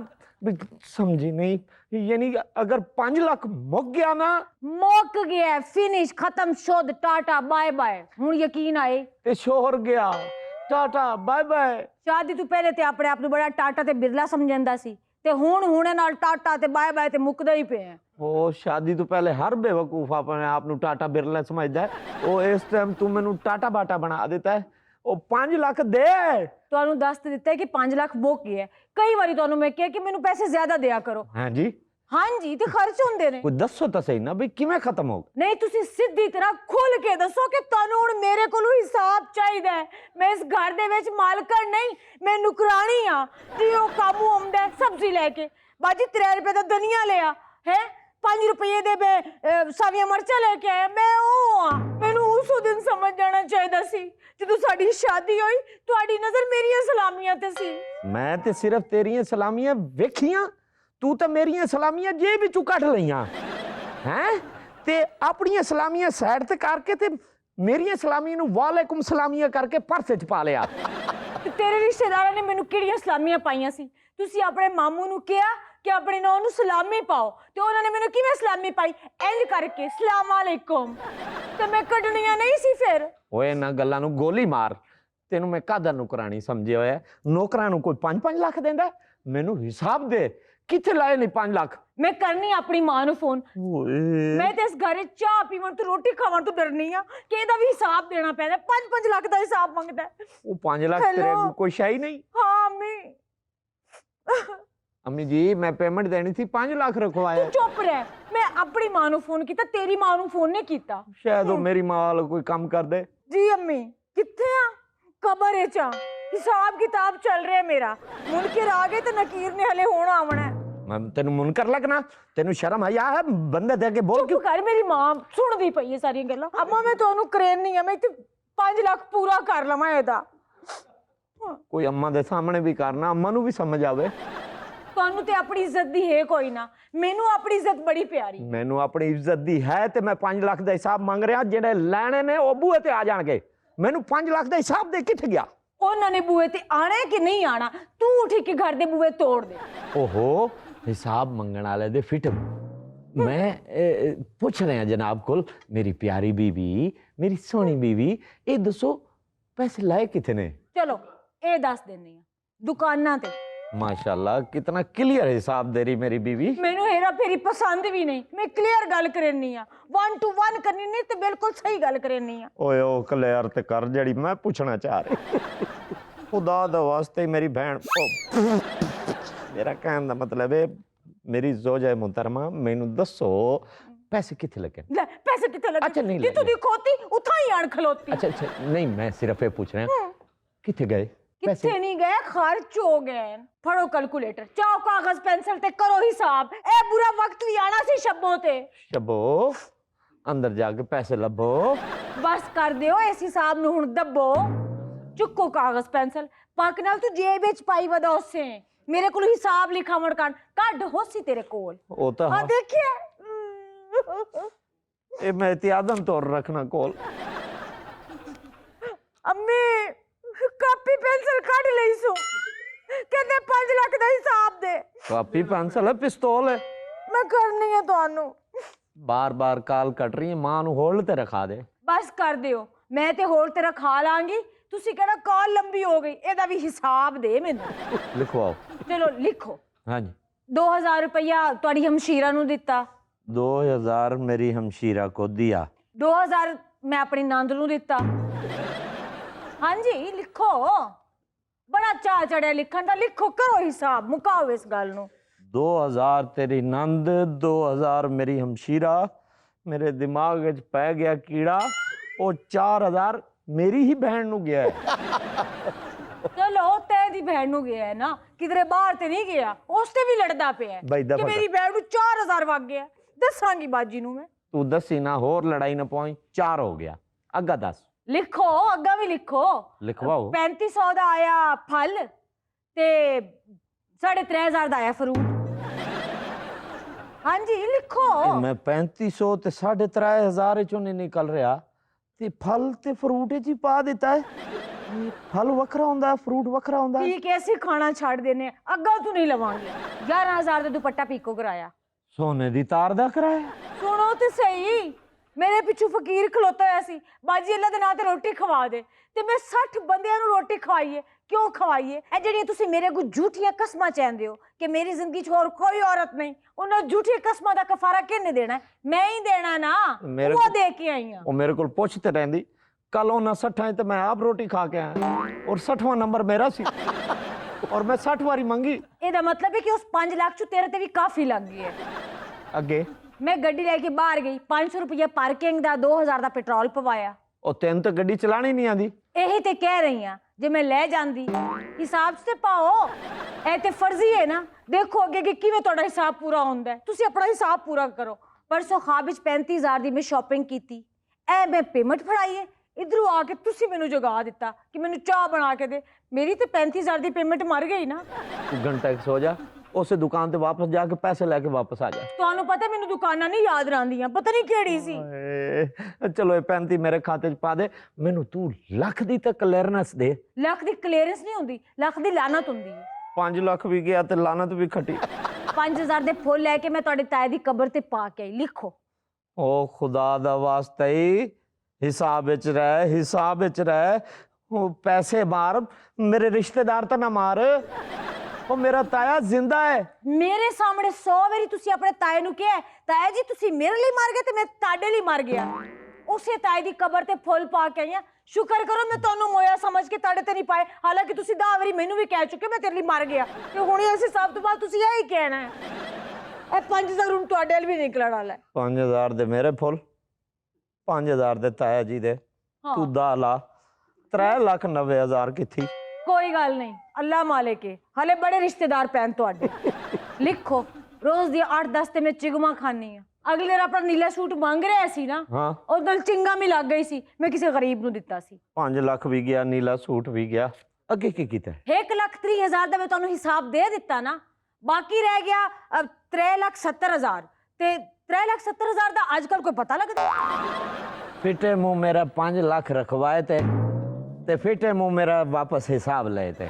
समझी नहीं यानी अगर 5 लाख मुक गया ना मुक गया फिनिश खत्म शुद्ध टाटा बाय बाय हुन यकीन आए ते शोहर गया टाटा बाय बाय शादी तू पहले ते अपने आप नु बड़ा टाटा ते बिरला समझंदा सी ते हुणे नाल टाटा ते बाय बाय ते मुकदा ही पे हैं ओ शादी तो पहले हर बेवकूफ अपने आप नु टाटा बिरला समझदा है ओ इस टाइम तू मेनू टाटा बाटा बना देता है ਉਹ 5 ਲੱਖ ਦੇ। ਤੁਹਾਨੂੰ ਦੱਸ ਤੇ ਦਿੱਤਾ ਹੈ ਕਿ 5 ਲੱਖ ਬੁੱਕ ਹੀ ਹੈ। ਕਈ ਵਾਰੀ ਤੁਹਾਨੂੰ ਮੈਂ ਕਿਹਾ ਕਿ ਮੈਨੂੰ ਪੈਸੇ ਜ਼ਿਆਦਾ ਦਿਆ ਕਰੋ। ਹਾਂਜੀ ਹਾਂਜੀ ਤੇ ਖਰਚ ਹੁੰਦੇ ਨੇ। ਕੋਈ ਦੱਸੋ ਤਾਂ ਸਹੀ ਨਾ ਵੀ ਕਿਵੇਂ ਖਤਮ ਹੋ ਗਏ। ਨਹੀਂ ਤੁਸੀਂ ਸਿੱਧੀ ਤਰ੍ਹਾਂ ਖੁੱਲ ਕੇ ਦੱਸੋ ਕਿ ਤੁਹਾਨੂੰ ਹੁਣ ਮੇਰੇ ਕੋਲੋਂ ਹਿਸਾਬ ਚਾਹੀਦਾ ਹੈ। ਮੈਂ ਇਸ ਘਰ ਦੇ ਵਿੱਚ ਮਾਲਕਣ ਨਹੀਂ, ਮੈਂ ਨੁਕਰਾਣੀ ਆ ਜੀ। ਉਹ ਕਾਮੂ ਆਉਂਦਾ ਹੈ ਸਬਜ਼ੀ ਲੈ ਕੇ, ਬਾਜੀ 3 ਰੁਪਏ ਦਾ ਧਨੀਆ ਲਿਆ ਹੈ, 5 ਰੁਪਏ ਦੇ ਸਾਵੀਆਂ ਮਿਰਚਾਂ ਲੈ ਕੇ ਆਇਆ। ਮੈਂ ਉਹ ਆ, ਮੈਨੂੰ ਉਸ ਦਿਨ ਸਮਝ ਜਾਣਾ ਚਾਹੀਦਾ ਸੀ ਜਦੋਂ ਸਾਡੀ ਸ਼ਾਦੀ ਹੋਈ। ਤੁਹਾਡੀ ਨਜ਼ਰ ਮੇਰੀਆਂ ਸਲਾਮੀਆਂ ਤੇ ਸੀ। ਮੈਂ ਤੇ ਸਿਰਫ ਤੇਰੀਆਂ ਸਲਾਮੀਆਂ ਵੇਖੀਆਂ, ਤੂੰ ਤਾਂ ਮੇਰੀਆਂ ਸਲਾਮੀਆਂ ਜੇਬ ਵਿੱਚੋਂ ਕੱਢ ਲਈਆਂ ਹੈ ਤੇ ਆਪਣੀਆਂ ਸਲਾਮੀਆਂ ਸਾਈਡ ਤੇ ਕਰਕੇ ਤੇ ਮੇਰੀਆਂ ਸਲਾਮੀਆਂ ਨੂੰ ਵਾਲੇਕੁਮ ਸਲਾਮੀਆਂ ਕਰਕੇ ਪਰਸ 'ਚ ਪਾ ਲਿਆ। ਤੇਰੇ ਰਿਸ਼ਤੇਦਾਰਾਂ ਨੇ ਮੈਨੂੰ ਕਿਹੜੀਆਂ ਸਲਾਮੀਆਂ ਪਾਈਆਂ ਸੀ? ਤੁਸੀਂ ਆਪਣੇ ਮਾਮੂ ਨੂੰ ਕਿਹਾ ਕਿ ਆਪਣੇ ਨਾਂ ਨੂੰ ਸਲਾਮੀ ਪਾਓ ਤੇ ਉਹਨਾਂ ਨੇ ਮੈਨੂੰ ਕਿਵੇਂ ਸਲਾਮੀ ਪਾਈ? ਇੰਜ ਕਰਕੇ ਸਲਾਮ ਅਲੈਕੁਮ। ਤੇ ਮੈਂ ਕੱਢਣੀਆਂ ਨਹੀਂ ਸੀ ਫਿਰ। ਓਏ ਇਹਨਾਂ ਗੱਲਾਂ ਨੂੰ ਗੋਲੀ ਮਾਰ। ਤੈਨੂੰ ਮੈਂ ਕਾਹਦਾ ਨੌਕਰਾਣੀ ਸਮਝਿਆ ਹੋਇਆ? ਨੌਕਰਾਂ ਨੂੰ ਕੋਈ 5-5 ਲੱਖ ਦਿੰਦਾ? ਮੈਨੂੰ ਹਿਸਾਬ ਦੇ, ਕਿੱਥੇ ਲਾਏ ਨੇ 5 ਲੱਖ? ਮੈਂ ਕਰਨੀ ਆਪਣੀ ਮਾਂ ਨੂੰ ਫੋਨ। ਮੈਂ ਤੇ ਇਸ ਘਰੇ ਚਾਹ ਪੀਵਣ ਤੋਂ ਰੋਟੀ ਖਾਵਣ ਤੋਂ ਡਰਨੀ ਆ ਕਿ ਇਹਦਾ ਵੀ ਹਿਸਾਬ ਦੇਣਾ ਪੈਂਦਾ। 5-5 ਲੱਖ ਦਾ ਹਿਸਾਬ ਮੰਗਦਾ। ਉਹ 5 ਲੱਖ ਤੇਰੇ ਕੋਲ ਕੋਈ ਸ਼ੈ ਹੀ ਨਹੀਂ। ਹਾਂ ਅੰਮੀ। ਅੰਮੀ ਜੀ ਮੈਂ ਪੇਮੈਂਟ ਦੇਣੀ ਸੀ, 5 ਲੱਖ ਰਖਵਾਇਆ। ਤੂੰ ਚੁੱਪ ਰਹਿ। ਮੈਂ ਆਪਣੀ ਮਾਂ ਨੂੰ ਫੋਨ ਕੀਤਾ, ਤੇਰੀ ਮਾਂ ਨੂੰ ਫੋਨ ਨਹੀਂ ਕੀਤਾ। ਸ਼ਾਇਦ ਉਹ ਮੇਰੀ ਮਾਂ ਵਾਲਾ ਕੋਈ ਕੰਮ ਕਰਦੇ। ਜੀ ਅੰਮੀ ਕਿੱਥੇ ਆ? ਕਬਰ ਵਿੱਚ ਆ। ਹਿਸਾਬ ਕਿਤਾਬ ਚੱਲ ਰਿਹਾ ਮੇਰਾ। ਮੁਨਕਰ ਆ ਗਏ ਤੇ ਨਕੀਰ ਨੇ ਹਲੇ ਹੁਣ ਆਵਣਾ। ਮੈਂ ਤੈਨੂੰ ਮੁਨਕਰ ਲੱਗਣਾ? ਤੈਨੂੰ ਸ਼ਰਮ ਆਇਆ ਹੈ ਬੰਦੇ ਦੇ ਅੱਗੇ ਬੋਲ? ਕਿਉਂ ਕਰ? ਮੇਰੀ ਮਾਂ ਸੁਣਦੀ ਪਈ ਹੈ ਸਾਰੀਆਂ ਗੱਲਾਂ। ਅੰਮਾ ਮੈਂ ਤੁਹਾਨੂੰ ਕਰੇਨ ਨਹੀਂ ਆ, ਮੈਂ ਇੱਥੇ 5 ਲੱਖ ਪੂਰਾ ਕਰ ਲਵਾਂ ਇਹਦਾ। ਕੋਈ ਅੰਮਾ ਦੇ ਸਾਹਮਣੇ ਵੀ ਕਰਨਾ, ਅੰਮਾ ਨੂੰ ਵੀ ਸਮਝ ਆਵੇ। ਤੁਹਾਨੂੰ ਤੇ ਆਪਣੀ ਇੱਜ਼ਤ ਦੀ ਹੈ ਕੋਈ ਨਾ, ਮੈਨੂੰ ਆਪਣੀ ਇੱਜ਼ਤ ਬੜੀ ਪਿਆਰੀ। ਮੈਨੂੰ ਆਪਣੀ ਇੱਜ਼ਤ ਦੀ ਹੈ ਤੇ ਮੈਂ 5 ਲੱਖ ਦਾ ਹਿਸਾਬ ਮੰਗ ਰਿਹਾ। ਜਿਹੜੇ ਲੈਣੇ ਨੇ ਉਹ ਬੂਹੇ ਤੇ ਆ ਜਾਣਗੇ। ਮੈਨੂੰ 5 ਲੱਖ ਦਾ ਹਿਸਾਬ ਦੇ ਕਿੱਥੇ ਗਿਆ? ਉਹਨਾਂ ਨੇ ਬੂਹੇ ਤੇ ਆਣਾ ਹੈ ਕਿ ਨਹੀਂ ਆਣਾ? ਤੂੰ ਉੱਠ ਕੇ ਘਰ ਦੇ ਬੂਹੇ ਤੋੜ ਦੇ। ਓਹੋ ਹਿਸਾਬ ਮੰਗਣ ਵਾਲੇ ਦੇ ਫਿੱਟ। ਮੈਂ ਪੁੱਛ ਰਿਹਾ ਜਨਾਬ ਕੋਲ, ਮੇਰੀ ਪਿਆਰੀ ਬੀਵੀ, ਮੇਰੀ ਸੋਹਣੀ ਬੀਵੀ, ਇਹ ਦੱਸੋ ਪੈਸੇ ਲਾਏ ਕਿੱਥੇ ਨੇ? ਚਲੋ ਇਹ ਦੱਸ ਦਿੰਨੀ ਆ, ਦੁਕਾਨਾਂ ਤੇ। ਮਾਸ਼ਾਅੱਲਾ ਕਿਤਨਾ ਕਲੀਅਰ ਹਿਸਾਬ ਦੇ ਰਹੀ ਮੇਰੀ ਬੀਵੀ। ਮੈਨੂੰ हेरा फेरी पसंद भी नहीं। मैं क्लियर गल करनी आ, 1 to 1 करनी नहीं ते बिल्कुल सही गल करनी आ। ਓਏ ਉਹ ਕਲੀਅਰ ਤੇ ਕਰ ਜਿਹੜੀ ਮੈਂ ਪੁੱਛਣਾ ਚਾਹ ਰਹੀ। ਖੁਦਾ ਦਾ ਵਾਸਤੇ ਮੇਰੀ ਭੈਣ, ਮੇਰਾ ਕਹਿਣ ਦਾ ਮਤਲਬ ਹੈ ਮੇਰੀ ਜ਼ੋਜਾ ਮੁਹਤਰਮਾ, ਮੈਨੂੰ ਦੱਸੋ पैसे कितने लगे? पैसे कितने लगे? अच्छा नहीं तू दी खोती उठा ही आन खलोती। अच्छा नहीं मैं सिर्फ ये पूछ रहा हूँ कितने गए? कितने नहीं गए, खर्च हो गए। फड़ो कैलकुलेटर, चाओ कागज पेंसिल ते करो हिसाब। ए बुरा वक्त भी आना सी शब्बों ते। शब्बो अंदर जाके पैसे लभो। बस कर दियो इस हिसाब नु हुन दब्बो। चुको कागज पेंसिल, पक नाल तू जेब विच पाई वदा उसे। मेरे कोल हिसाब लिखावण कड होसी तेरे कोल। ओ तो हां देखिए ए मैं इतियादन तौर रखना कोल। अम्मी कापी पेंसिल कड लई सु, कहते 5 लाख दा हिसाब दे। कापी पेंसिल है, पिस्तौल है। मैं करनी है ਤੁਹਾਨੂੰ। बार-बार काल कट रही है, मां ਨੂੰ ਹੋਲਡ ਤੇ ਰਖਾ ਦੇ। बस कर दियो, मैं ते होल्ड ते रखा लांगी। ਤੁਸੀਂ ਕਿਹੜਾ ਕਾਲ ਲੰਬੀ ਹੋ ਗਈ, ਇਹਦਾ ਵੀ ਹਿਸਾਬ ਦੇ ਮੈਨੂੰ। ਲਿਖਵਾਓ। ਚਲੋ ਲਿਖੋ। ਹਾਂਜੀ 2000 ਰੁਪਇਆ ਤੁਹਾਡੀ ਹਮਸ਼ੀਰਾ ਨੂੰ ਦਿੱਤਾ। 2000 मेरी हमशीरा को दिया। 2000 मैं अपनी नंद ਨੂੰ ਦਿੱਤਾ। ਹਾਂਜੀ ਲਿਖੋ, ਬੜਾ ਚਾਹ ਚੜਿਆ ਲਿਖਣ ਦਾ। ਲਿਖੋ, ਕਰੋ ਹਿਸਾਬ, ਮੁਕਾਓ ਇਸ ਗੱਲ ਨੂੰ। 2000 तेरी नंद, 2000 मेरी हमशीरा। मेरे दिमाग ਵਿੱਚ ਪੈ ਗਿਆ ਕੀੜਾ। ਉਹ 4000 ਮੇਰੀ ਹੀ ਭੈਣ ਨੂੰ ਗਿਆ ਹੈ। ਚਲੋ ਤੇ ਦੀ ਭੈਣ ਨੂੰ ਗਿਆ ਹੈ ਨਾ, ਕਿਧਰੇ ਬਾਹਰ ਤੇ ਨਹੀਂ ਗਿਆ। ਉਸ ਤੇ ਵੀ ਲੜਦਾ ਪਿਆ ਕਿ ਮੇਰੀ ਭੈਣ ਨੂੰ 4000 ਵਗ ਗਿਆ। ਦੱਸਾਂਗੀ ਬਾਜੀ ਨੂੰ ਮੈਂ। ਤੂੰ ਦੱਸੀ ਨਾ, ਹੋਰ ਲੜਾਈ ਨਾ ਪਾਈ। 4 ਹੋ ਗਿਆ, ਅੱਗਾ ਦੱਸ। ਲਿਖੋ, ਅੱਗਾ ਵੀ ਲਿਖੋ। ਲਿਖਵਾਓ। 3500 ਦਾ ਆਇਆ ਫਲ ਤੇ 3500 ਦਾ ਆਇਆ ਫਰੂਟ। ਹਾਂਜੀ ਲਿਖੋ। ਮੈਂ 3500 ਤੇ 3500 ਚੋਂ ਨਹੀਂ ਨਿਕਲ ਰਿਹਾ ਤੇ ਫਲ ਤੇ ਫਰੂਟ ਚ ਹੀ ਪਾ ਦਿੱਤਾ ਹੈ। ਫਲ ਵੱਖਰਾ ਹੁੰਦਾ, ਫਰੂਟ ਵੱਖਰਾ ਹੁੰਦਾ। ਠੀਕ ਹੈ, ਅਸੀਂ ਖਾਣਾ ਛੱਡ ਦੇਨੇ, ਅੱਗਾ ਤੂੰ ਨਹੀਂ ਲਵਾਂਗੇ। 11000 ਦਾ ਦੁਪੱਟਾ ਪੀਕੋ ਕਰਾਇਆ। ਸੋਨੇ ਦੀ ਤਾਰ ਦਾ ਕਰਾਇਆ। ਸੁਣੋ ਤੇ ਸਹੀ, ਮੇਰੇ ਪਿੱਛੋਂ ਫਕੀਰ ਖਲੋਤਾ ਹੋਇਆ ਸੀ, ਬਾਜੀ ਅੱਲਾ ਦੇ ਨਾਂ ਤੇ ਰੋਟੀ ਖਵਾ ਦੇ। ਤੇ ਮੈਂ 60 ਬੰਦਿਆਂ ਨੂੰ ਰੋਟੀ ਖਵਾਈਏ। ਕਿਉਂ ਖਵਾਈਏ? ਇਹ ਜਿਹੜੀਆਂ ਤੁਸੀਂ ਮੇਰੇ ਕੋਲ ਝੂਠੀਆਂ ਕਸਮਾਂ ਚਾਹੁੰਦੇ ਹੋ ਕਿ ਮੇਰੀ ਜ਼ਿੰਦਗੀ 'ਚ ਹੋਰ ਕੋਈ ਔਰਤ ਨਹੀਂ, ਉਹਨਾਂ ਝੂਠੀਆਂ ਕਸਮਾਂ ਦਾ ਕਫਾਰਾ ਕਿਹਨੇ ਦੇਣਾ? ਮੈਂ ਹੀ ਦੇਣਾ ਨਾ। ਉਹ ਦੇ ਕੇ ਆਈ ਹਾਂ। ਉਹ ਮੇਰੇ ਕੋਲ ਪੁੱਛ ਤੇ ਰਹਿੰਦੀ कल उन्हें 60 तो मैं आप रोटी खा के आया और 60वां नंबर मेरा सी और मैं 60 वारी मंगी। ਇਹਦਾ ਮਤਲਬ ਹੈ ਕਿ ਉਸ 5 ਲੱਖ ਚ ਤੇਰੇ ਤੇ ਵੀ ਕਾਫੀ ਲੱਗ ਗਈ ਹੈ। ਅੱਗੇ ਮੈਂ ਗੱਡੀ ਲੈ ਕੇ ਬਾਹਰ ਗਈ, 500 ਰੁਪਏ ਪਾਰਕਿੰਗ ਦਾ, 2000 ਦਾ ਪੈਟਰੋਲ ਪਵਾਇਆ। ਉਹ ਤੈਨੂੰ ਤਾਂ ਗੱਡੀ ਚਲਾਣੀ ਨਹੀਂ ਆਂਦੀ। ਇਹੀ ਤੇ ਕਹਿ ਰਹੀ ਆ, ਜੇ ਮੈਂ ਲੈ ਜਾਂਦੀ ਹਿਸਾਬ ਤੇ ਪਾਓ। ਇਹ ਤੇ ਫਰਜ਼ੀ ਹੈ ਨਾ, ਦੇਖੋ ਅੱਗੇ ਕਿ ਕਿਵੇਂ ਤੁਹਾਡਾ ਹਿਸਾਬ ਪੂਰਾ ਹੁੰਦਾ ਹੈ। ਤੁਸੀਂ ਆਪਣਾ ਹਿਸਾਬ ਪੂਰਾ ਕਰੋ। ਪਰਸੋਂ ਖਾਬ ਵਿੱਚ 35000 ਦੀ ਮੈਂ ਸ਼ਾਪਿੰਗ ਕੀਤੀ, ਇਹ ਮੈਂ ਪੇਮੈਂਟ ਫੜਾਈ ਹੈ। ਇਧਰੋਂ ਆ ਕੇ ਤੁਸੀਂ ਮੈਨੂੰ ਜਗਾ ਦਿੱਤਾ ਕਿ ਮੈਨੂੰ ਚਾਹ ਬਣਾ ਕੇ ਦੇ। ਮੇਰੀ ਤੇ 35000 ਦੀ ਪੇਮੈਂਟ ਮਰ ਗਈ ਨਾ। घंटा एक सो जा, उस दुकान ਤੇ ਵਾਪਸ ਜਾ ਕੇ ਪੈਸੇ ਲੈ ਕੇ ਵਾਪਸ ਆ ਜਾ। ਤੁਹਾਨੂੰ ਪਤਾ ਮੈਨੂੰ ਦੁਕਾਨਾਂ ਨਹੀਂ ਯਾਦ ਰਹਿੰਦੀਆਂ, ਪਤਾ ਨਹੀਂ ਕਿਹੜੀ ਸੀ। ਚਲੋ ਇਹ 35 ਮੇਰੇ ਖਾਤੇ 'ਚ ਪਾ ਦੇ। ਮੈਨੂੰ ਤੂੰ ਲੱਖ ਦੀ ਤਾਂ ਕਲੀਅਰੈਂਸ ਦੇ। ਲੱਖ ਦੀ ਕਲੀਅਰੈਂਸ ਨਹੀਂ ਹੁੰਦੀ, ਲੱਖ ਦੀ ਲਾਨਤ ਹੁੰਦੀ ਹੈ। 5 ਲੱਖ ਵੀ ਗਿਆ ਤੇ ਲਾਨਤ ਵੀ ਖੱਟੀ। 5000 ਦੇ ਫੁੱਲ ਲੈ ਕੇ ਮੈਂ ਤੁਹਾਡੇ ਤਾਏ ਦੀ ਕਬਰ ਤੇ ਪਾ ਕੇ ਆਈ। ਲਿਖੋ। ਓ ਖੁਦਾ ਦਾ ਵਾਸਤਾ ਹੀ ਹਿਸਾਬ ਵਿੱਚ ਰਹਿ, ਹਿਸਾਬ ਵਿੱਚ ਰਹਿ। ਉਹ ਪੈਸੇ ਮਾਰ, ਮੇਰੇ ਰਿਸ਼ਤੇਦਾਰ ਤਾਂ ਨਾ ਮਾਰ। ਉਹ ਮੇਰਾ ਤਾਇਆ ਜ਼ਿੰਦਾ ਹੈ। ਮੇਰੇ ਸਾਹਮਣੇ 100 ਵਾਰੀ ਤੁਸੀਂ ਆਪਣੇ ਤਾਏ ਨੂੰ ਕਿਹਾ, ਤਾਇਆ ਜੀ ਤੁਸੀਂ ਮੇਰੇ ਲਈ ਮਰ ਗਏ ਤੇ ਮੈਂ ਤੁਹਾਡੇ ਲਈ ਮਰ ਗਿਆ। ਉਸੇ ਤਾਏ ਦੀ ਕਬਰ ਤੇ ਫੁੱਲ ਪਾ ਕੇ ਆਈਆਂ। ਸ਼ੁਕਰ ਕਰੋ ਮੈਂ ਤੁਹਾਨੂੰ ਮੋਇਆ ਸਮਝ ਕੇ ਤੁਹਾਡੇ ਤੇ ਨਹੀਂ ਪਾਏ। ਹਾਲਾਂਕਿ ਤੁਸੀਂ 10 ਵਾਰੀ ਮੈਨੂੰ ਵੀ ਕਹਿ ਚੁੱਕੇ ਮੈਂ ਤੇਰੇ ਲਈ ਮਰ ਗਿਆ, ਤੇ ਹੁਣ ਇਸ ਹਿਸਾਬ ਤੋਂ ਬਾਅਦ ਤੁਸੀਂ ਇਹੀ ਕਹਿਣਾ ਹੈ। ਇਹ 5000 ਹੁਣ ਤੁਹਾਡੇ ਲਈ ਵੀ ਨਿਕਲਣ ਵਾਲਾ ਹੈ। 5000 ਦੇ ਮੇਰੇ ਫੁੱਲ, 5000 ਦੇ ਤਾਇਆ ਜੀ ਦੇ। ਤੂੰ ਦਾ ਲਾ 3,90,000 ਕਿੱਥੀ। ਕੋਈ ਗੱਲ ਨਹੀਂ, ਅੱਲਾ ਮਾਲਿਕ ਹੈ, ਹਲੇ ਬੜੇ ਰਿਸ਼ਤੇਦਾਰ ਪੈਣ ਤੁਹਾਡੇ। ਲਿਖੋ। ਰੋਜ਼ ਦੀ 8-10 ਤੇ ਮੈਂ ਚਿਗਮਾ ਖਾਨੀ ਆ। ਅਗਲੇ ਵਾਰ ਆਪਣਾ ਨੀਲਾ ਸੂਟ ਮੰਗ ਰਿਹਾ ਸੀ ਨਾ, ਉਹ ਨਾਲ ਚਿੰਗਾ ਵੀ ਲੱਗ ਗਈ ਸੀ, ਮੈਂ ਕਿਸੇ ਗਰੀਬ ਨੂੰ ਦਿੱਤਾ ਸੀ। 5 ਲੱਖ ਵੀ ਗਿਆ, ਨੀਲਾ ਸੂਟ ਵੀ ਗਿਆ। ਅੱਗੇ ਕੀ ਕੀਤਾ? 1,30,000 ਦਾ ਮੈਂ ਤੁਹਾਨੂੰ ਹਿਸਾਬ ਦੇ ਦਿੱਤਾ ਨਾ। ਬਾਕੀ ਰਹਿ ਗਿਆ 3,70,000 ਤੇ 3,70,000 ਦਾ ਅੱਜ ਕੱਲ ਕੋਈ ਪਤਾ ਲੱਗਦਾ। ਫਿੱਟੇ ਮੂੰਹ ਮੇਰਾ 5 ਲੱਖ रखवाए ते फिटे मुंह मेरा वापस हिसाब ले थे।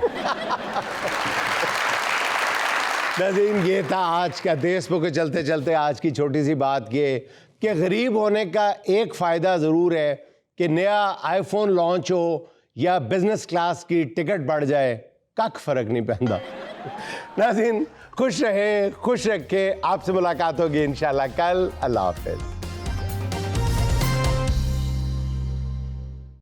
नाज़रीन, ये था आज का देशबुक के चलते चलते आज की छोटी सी बात ये कि गरीब होने का एक फ़ायदा ज़रूर है कि नया आईफोन लॉन्च हो या बिजनेस क्लास की टिकट बढ़ जाए, कख फ़र्क नहीं पैंदा। नाज़रीन, खुश रहें, खुश रखें। आपसे मुलाकात होगी इंशाल्लाह कल। अल्लाह हाफ़िज़।